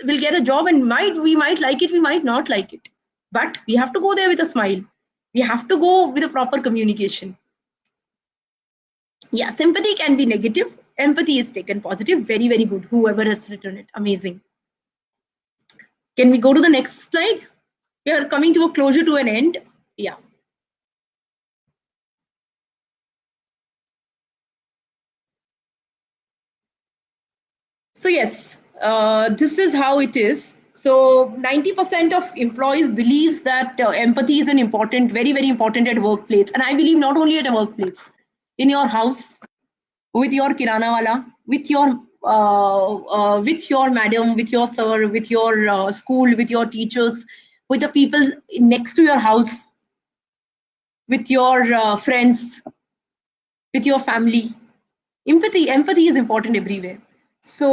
will get a job, and we might like it, we might not like it, but we have to go there with a smile. We have to go with a proper communication. Yeah, sympathy can be negative. Empathy is taken positive. Very, very good. Whoever has written it, amazing. Can we go to the next slide? We are coming to a closure, to an end. Yeah. So yes, this is how it is. So 90% of employees believes that empathy is an important, very, very important at workplace. And I believe not only at a workplace, in your house, with your kirana wala, with your madam, with your sir, with your school, with your teachers, with the people next to your house, with your friends, with your family. Empathy is important everywhere. So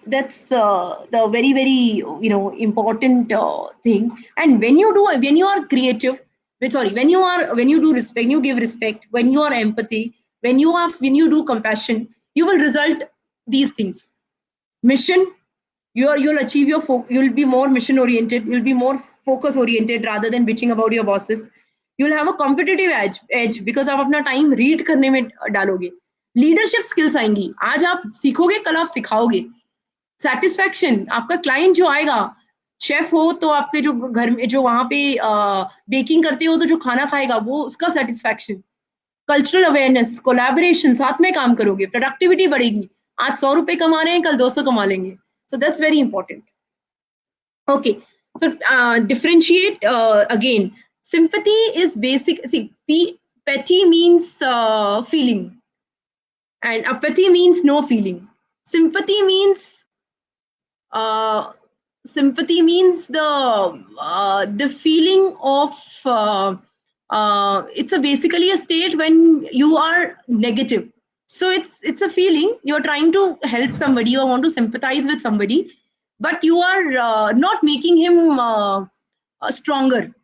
that's the very, very important thing. And when you are creative, when you do respect, when you give respect, when you are empathy, when you do compassion, you will result these things. Mission, you'll achieve you'll be more mission oriented, you'll be more focus oriented rather than bitching about your bosses. You'll have a competitive edge because आप अपना time read करने में डालोगे. Leadership skills आएंगी, आज आप सीखोगे, कल आप सिखाओगे. सेटिस्फैक्शन, आपका क्लाइंट जो आएगा, शेफ हो तो आपके जो घर में जो वहां पे बेकिंग करते हो तो जो खाना खाएगा वो उसका सेटिस्फैक्शन. कल्चरल अवेयरनेस, कोलैबोरेशन, साथ में काम करोगे, प्रोडक्टिविटी बढ़ेगी. आज 100 रुपए कमा रहे हैं, कल 200 कमा लेंगे. So that's very important. Okay, so differentiate again. Sympathy is basic. See, pathy means feeling, and apathy means no feeling. Sympathy means uh, the feeling of it's basically a state when you are negative. So it's a feeling, you're trying to help somebody or want to sympathize with somebody, but you are not making him stronger.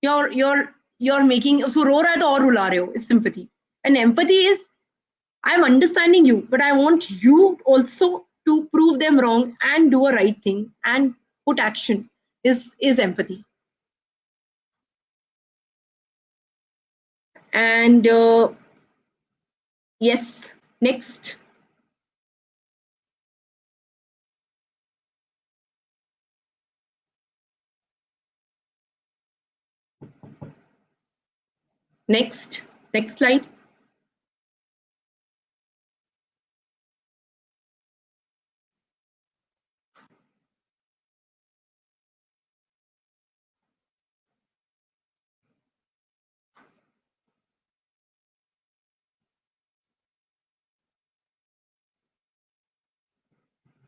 You're making, so रो रहा है तो और रुला रहे हो, is sympathy. And empathy is, I'm understanding you, but I want you also to prove them wrong and do a right thing and put action, is empathy. And yes, next. Next slide.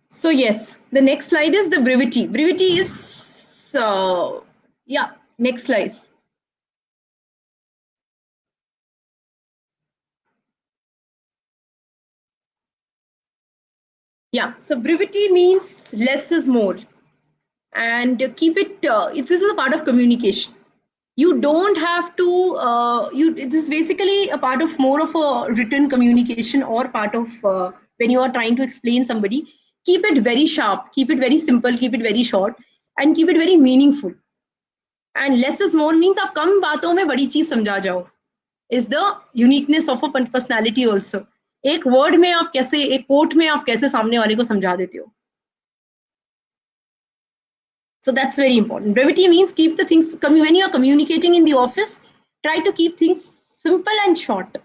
So yes, the next slide is the brevity. Brevity is, yeah, next slide. Yeah, so brevity means less is more. And keep it, this is a part of communication. You don't have to, it is basically a part of more of a written communication or part of when you are trying to explain somebody. Keep it very sharp, keep it very simple, keep it very short, and keep it very meaningful. And less is more means आप कम बातों में बड़ी चीज समझा जाओ is the uniqueness of a personality also. एक word में आप कैसे, एक कोट में आप कैसे सामने वाले को समझा देते हो. So that's very important. Brevity means keep the things, when you are communicating in the office, try to keep things simple and short.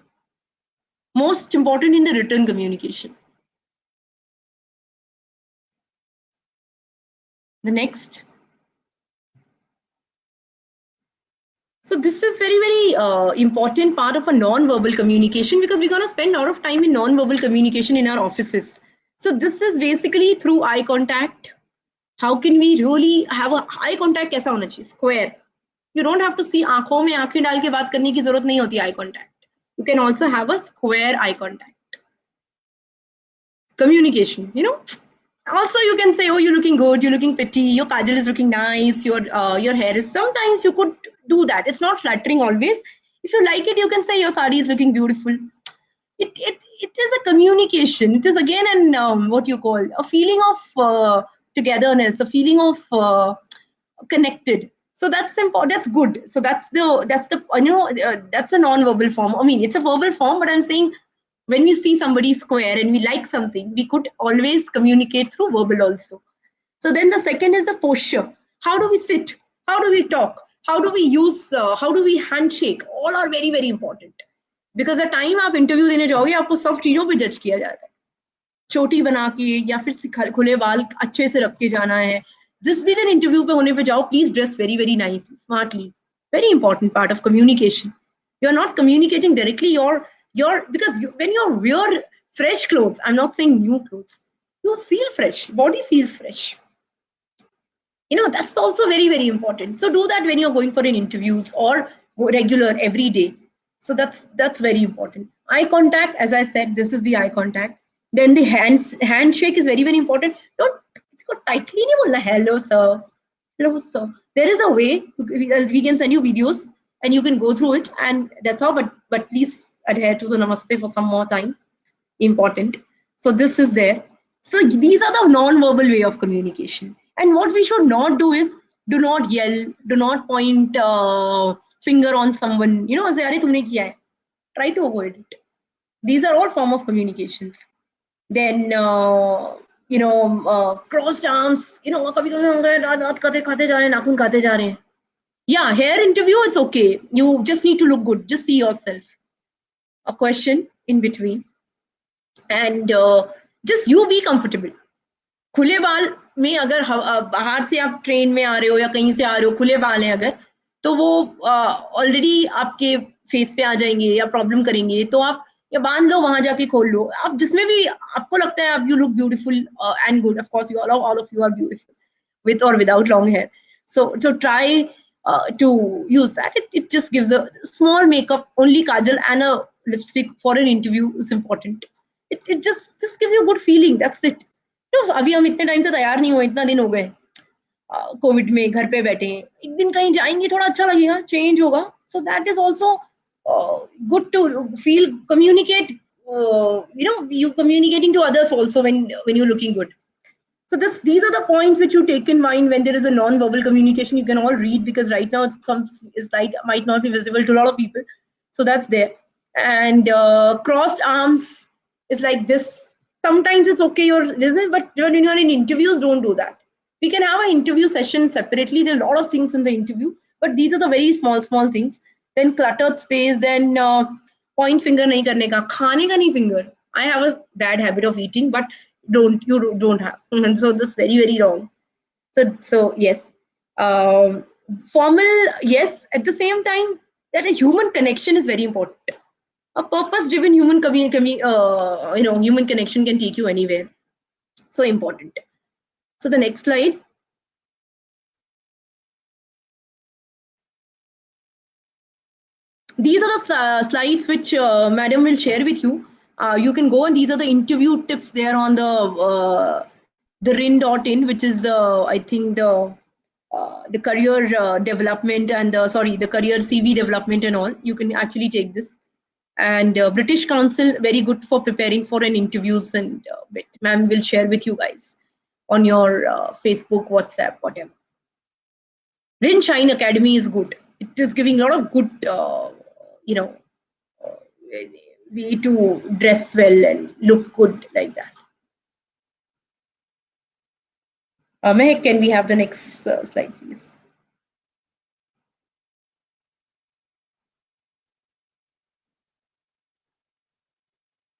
Most important in the written communication. The next. So this is very important part of a non-verbal communication, because we're going to spend a lot of time in non-verbal communication in our offices. So this is basically through eye contact. How can we really have a eye contact? कैसा होना चाहिए? Square. You don't have to see आंखों में आंखें डाल के बात करने की जरूरत नहीं होती eye contact. You can also have a square eye contact. Communication, you know. Also, you can say, "Oh, you're looking good. You're looking pretty. Your kajal is looking nice. Your hair is." Sometimes you could do that. It's not flattering always. If you like it, you can say your sari is looking beautiful. It is a communication. It is again an what you call a feeling of togetherness, a feeling of connected. So that's important. That's good. So that's the that's a non-verbal form. I mean, it's a verbal form, but I'm saying when we see somebody square and we like something, we could always communicate through verbal also. So then the second is the posture. How do we sit? How do we talk? How do we use? How do we handshake? All are very very important. Because the time आप interview देने जाओगे आपको सब चीजों पे जज किया जाता है. चोटी बना के या फिर खुले बाल अच्छे से रख के जाना है. जिस भी दिन इंटरव्यू पे होने पे जाओ, please dress very very nicely, smartly. Very important part of communication. You are not communicating directly your because when you wear fresh clothes, I'm not saying new clothes, you feel fresh, body feels fresh. That's also very very important. So do that when you're going for an interviews or regular every day. So that's very important. Eye contact, as I said, this is the eye contact. Then the handshake is very very important. Don't इसको tightly नहीं बोलना. Hello sir, hello sir. There is a way. We can send you videos and you can go through it, and that's all. But please adhere to the namaste for some more time. Important. So this is there. So these are the non-verbal way of communication. And what we should not do is, do not yell, do not point finger on someone. Say, "Arey, tumne kiya hai." Try to avoid it. These are all form of communications. Then crossed arms. कभी दांत खाते जा रहे हैं, नाखून खाते जा रहे हैं. Yeah, hair interview, it's okay. You just need to look good. Just see yourself. A question in between. And just you be comfortable. खुले बाल में अगर बाहर से आप ट्रेन में आ रहे हो या कहीं से आ रहे हो, खुले बाल हैं अगर, तो वो ऑलरेडी आपके फेस पे आ जाएंगे या प्रॉब्लम करेंगे. तो आप या बांध लो, वहां जाके खोल लो. आप जिसमें भी आपको लगता है आप you look beautiful and good. Of course you all of you are beautiful with or without long hair. So try to use that. It just gives a small makeup, only kajal and a lipstick for an interview is important. It just gives you a good feeling. That's it. अभी हम इतने time से तैयार नहीं हुए, इतना दिन हो गए कोविड में, घर पे बैठे हैं. एक दिन कहीं जाएंगे, थोड़ा अच्छा लगेगा, चेंज होगा. So that is also good to feel, communicate. You communicating to others also when you're looking good. So these are the points which you take in mind when there is a non-verbal communication. You can all read, because right now it's like might not be visible to a lot of people. So that's there. And crossed arms is like this. Sometimes it's okay, but when you're in interviews, don't do that. We can have an interview session separately. There are a lot of things in the interview, but these are the very small things. then cluttered space, then point finger nahi karne ka, khane ka nahi finger. I have a bad habit of eating, but don't have. And so this is very, very wrong. So yes, um, formal, yes. At the same time, that a human connection is very important. A purpose-driven human connection can take you anywhere. So important. So the next slide. These are the slides which Madam will share with you. You can go, and these are the interview tips there on the rin.in, which is I think the career development and the career CV development and all. You can actually take this. And British Council, very good for preparing for an interviews, and ma'am will share with you guys on your Facebook, WhatsApp, whatever. Rin Shine Academy is good. It is giving a lot of good, you know, uh, way to dress well and look good like that. Mehek, can we have the next slide, please?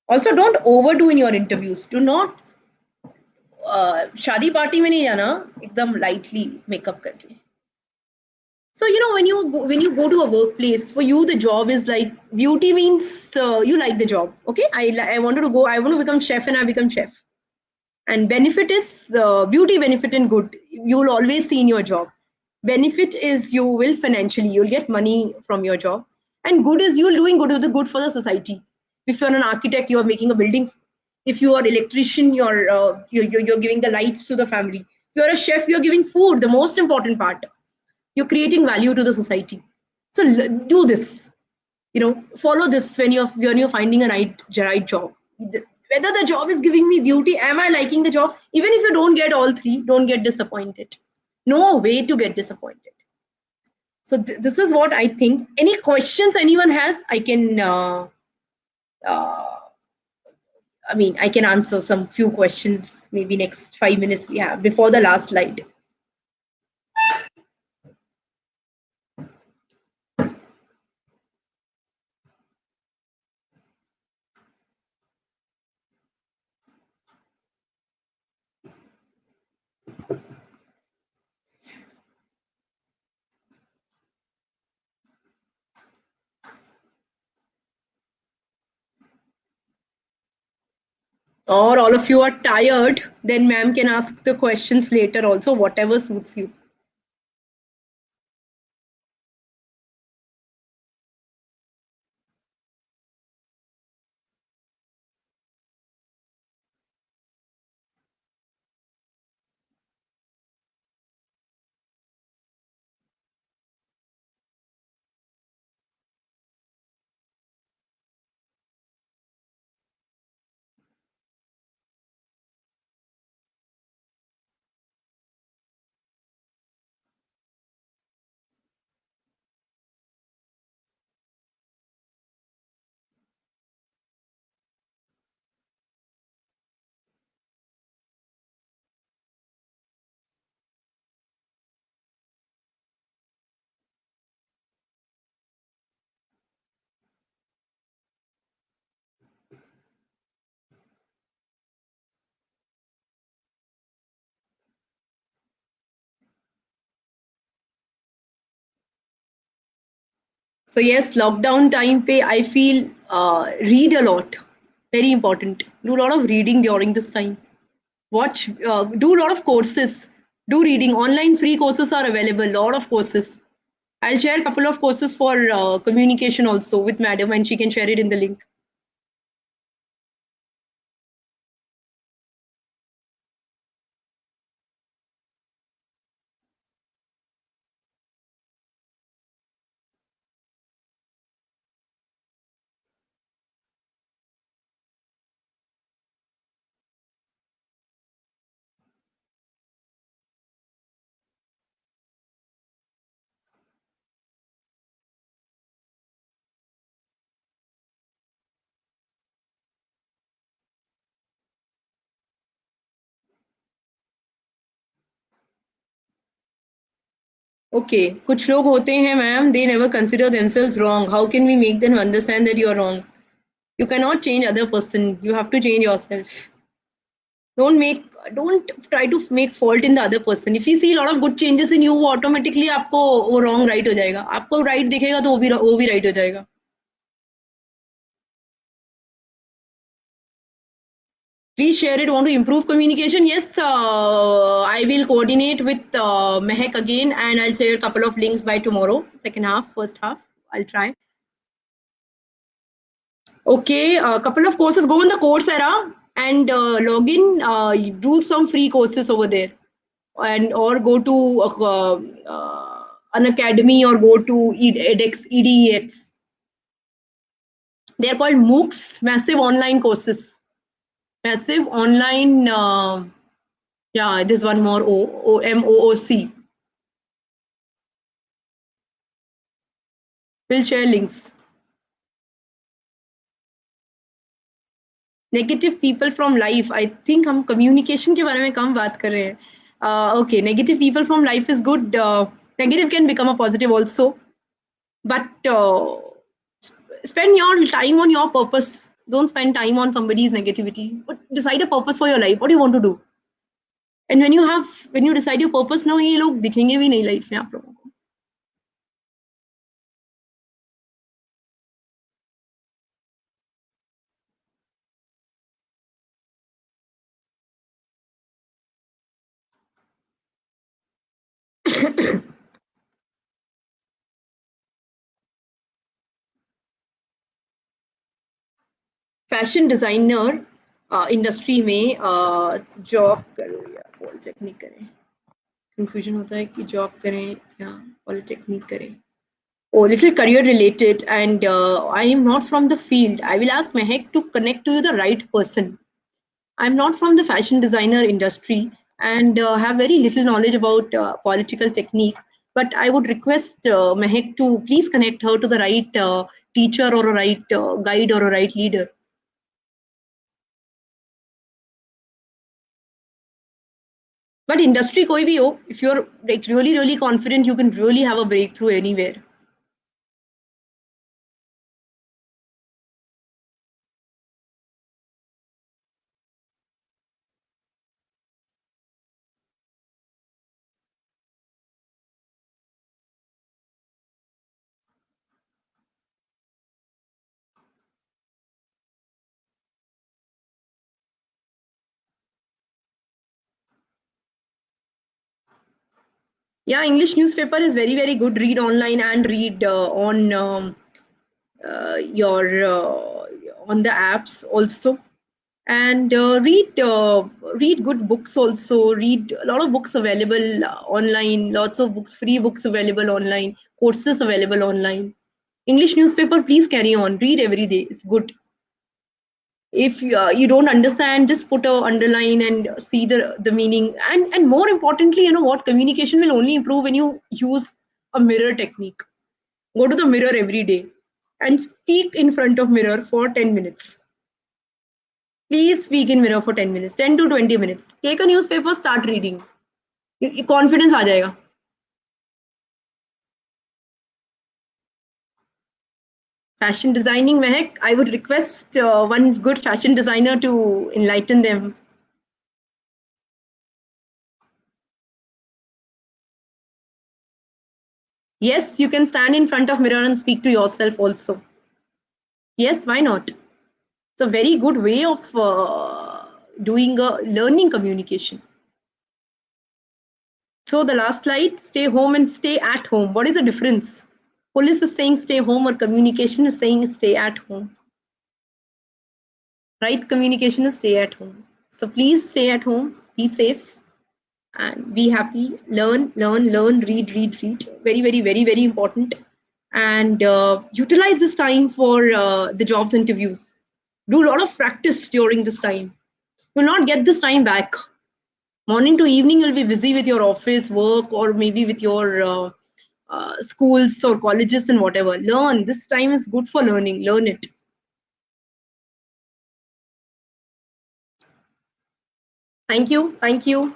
Also, don't overdo in your interviews. Do not शादी party में नहीं जाना एकदम lightly makeup करके. So when you go to a workplace, for you the job is like beauty means you like the job. Okay, I wanted to go. I want to become chef, and I become chef. And benefit is beauty benefit and good. You will always see in your job. Benefit is you will financially you'll get money from your job, and good is you're doing good for the society. If you're an architect, you're making a building. If you are electrician, you're giving the lights to the family. If you're a chef, you're giving food. The most important part, you're creating value to the society. So do this, follow this when you're finding a right job. Whether the job is giving me beauty, am I liking the job? Even if you don't get all three, don't get disappointed. No way to get disappointed. So this is what I think. Any questions anyone has, uh, I can answer some few questions, maybe next 5 minutes we have before the last slide. Or all of you are tired, then ma'am can ask the questions later also, whatever suits you. So yes, lockdown time pe I feel read a lot. Very important. Do a lot of reading during this time. Do a lot of courses. Do reading. Online free courses are available. Lot of courses. I'll share a couple of courses for communication also with Madam, and she can share it in the link. Okay, कुछ लोग होते हैं ma'am, they never consider themselves wrong. How can we make them understand that you are wrong? You cannot change other person. You have to change yourself. Don't try to make fault in the other person. If you see a lot of good changes in you, वो automatically आपको वो wrong right हो जाएगा. आपको right दिखेगा तो वो भी right हो जाएगा. Please share it. Want to improve communication? Yes, I will coordinate with Mehak again, and I'll share a couple of links by tomorrow. Second half, first half, I'll try. Okay, a couple of courses. Go on the Coursera and log in. Do some free courses over there, and or go to an academy or go to edX, EDEX. They are called MOOCs, massive online courses. Massive online. Yeah, there's one more MOOC. We'll share links. Negative people from life. I think हम communication के बारे में कम बात कर रहे हैं. Okay, negative people from life is good. Negative can become a positive also, but spend your time on your purpose. Don't spend time on somebody's negativity. But decide a purpose for your life. What do you want to do? And when you decide your purpose, now ये लोग दिखेंगे भी नहीं life में आप लोगों को. Fashion designer industry में जॉब करो या पॉलिटेक्निक करें. कंफ्यूजन होता है कि जॉब करें या पॉलिटेक्निक करें. Oh, little career related, and I am not from the field. I will ask Mehak to connect to you the right person. I'm not from the fashion designer industry and have very little knowledge about political techniques. But I would request Mehak to please connect her to the right teacher or a right guide or a right leader. But industry koi bhi ho, if you're like really confident, you can really have a breakthrough anywhere. Yeah, English newspaper is very good. Read online and read on your on the apps also, and read good books also. Read a lot of books available online. Lots of books, free books available online. Courses available online. English newspaper, please carry on. Read every day. It's good. If you don't understand, just put a underline and see the meaning. And more importantly, you know what, communication will only improve when you use a mirror technique. Go to the mirror every day and speak in front of mirror for 10 minutes. Please speak in mirror for 10 minutes, 10 to 20 minutes. Take a newspaper, start reading. Confidence आ जाएगा. Fashion designing, Mehak, I would request one good fashion designer to enlighten them. Yes, you can stand in front of mirror and speak to yourself also. Yes, why not? It's a very good way of doing a learning communication. So the last slide, stay home and stay at home. What is the difference? Police is saying stay home or communication is saying stay at home. Right communication is stay at home. So please stay at home, be safe and be happy. Learn, read. Very important. And utilize this time for the jobs interviews. Do a lot of practice during this time. You'll not get this time back. Morning to evening, you'll be busy with your office work or maybe with your schools or colleges and whatever. Learn. This time is good for learning. Learn it. Thank you. Thank you.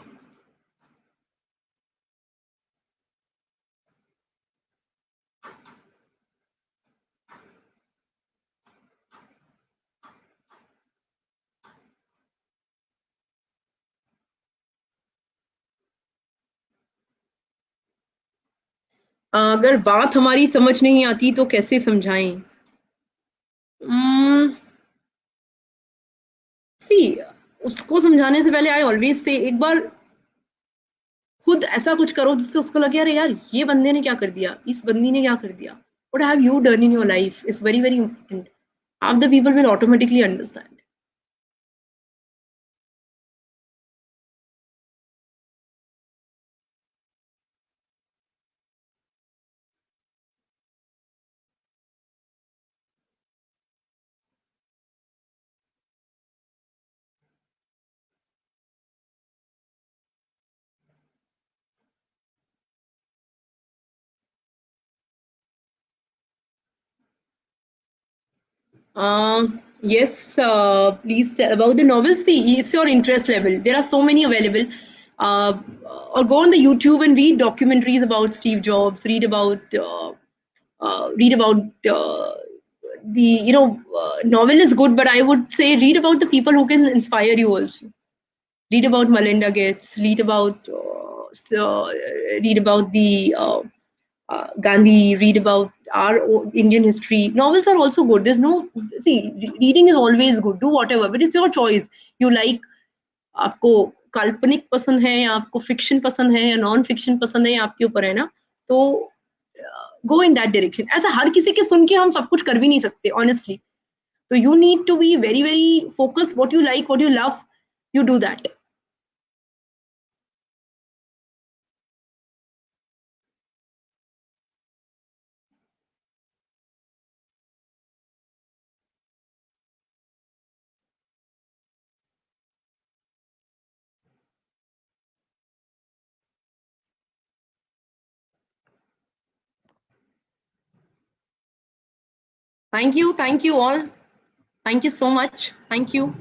अगर बात हमारी समझ नहीं आती तो कैसे समझाएं? सी, उसको समझाने से पहले आई ऑलवेज से एक बार खुद ऐसा कुछ करो जिससे उसको लगे यार यार ये बंदे ने क्या कर दिया, इस बंदी ने क्या कर दिया, what have you done in your life is very very important. Half the people will automatically understand. Yes, please tell about the novels. See, it's your interest level. There are so many available. Uh, or go on the YouTube and read documentaries about Steve Jobs. Read about the novel is good, but I would say read about the people who can inspire you also. Read about Melinda Gates. Read about the Gandhi, read about our Indian history. Novels are also good. There's no, see, reading is always good. Do whatever, but it's your choice. You like, आपको काल्पनिक पसंद है या आपको fiction पसंद है या non fiction पसंद है, या आपके ऊपर है ना. तो गो इन दैट डायरेक्शन. ऐसा हर किसी के सुन के हम सब कुछ कर भी नहीं सकते ऑनेस्टली. तो you need to be very very focus. What you like, what you love, you do that. Thank you all. Thank you so much. Thank you.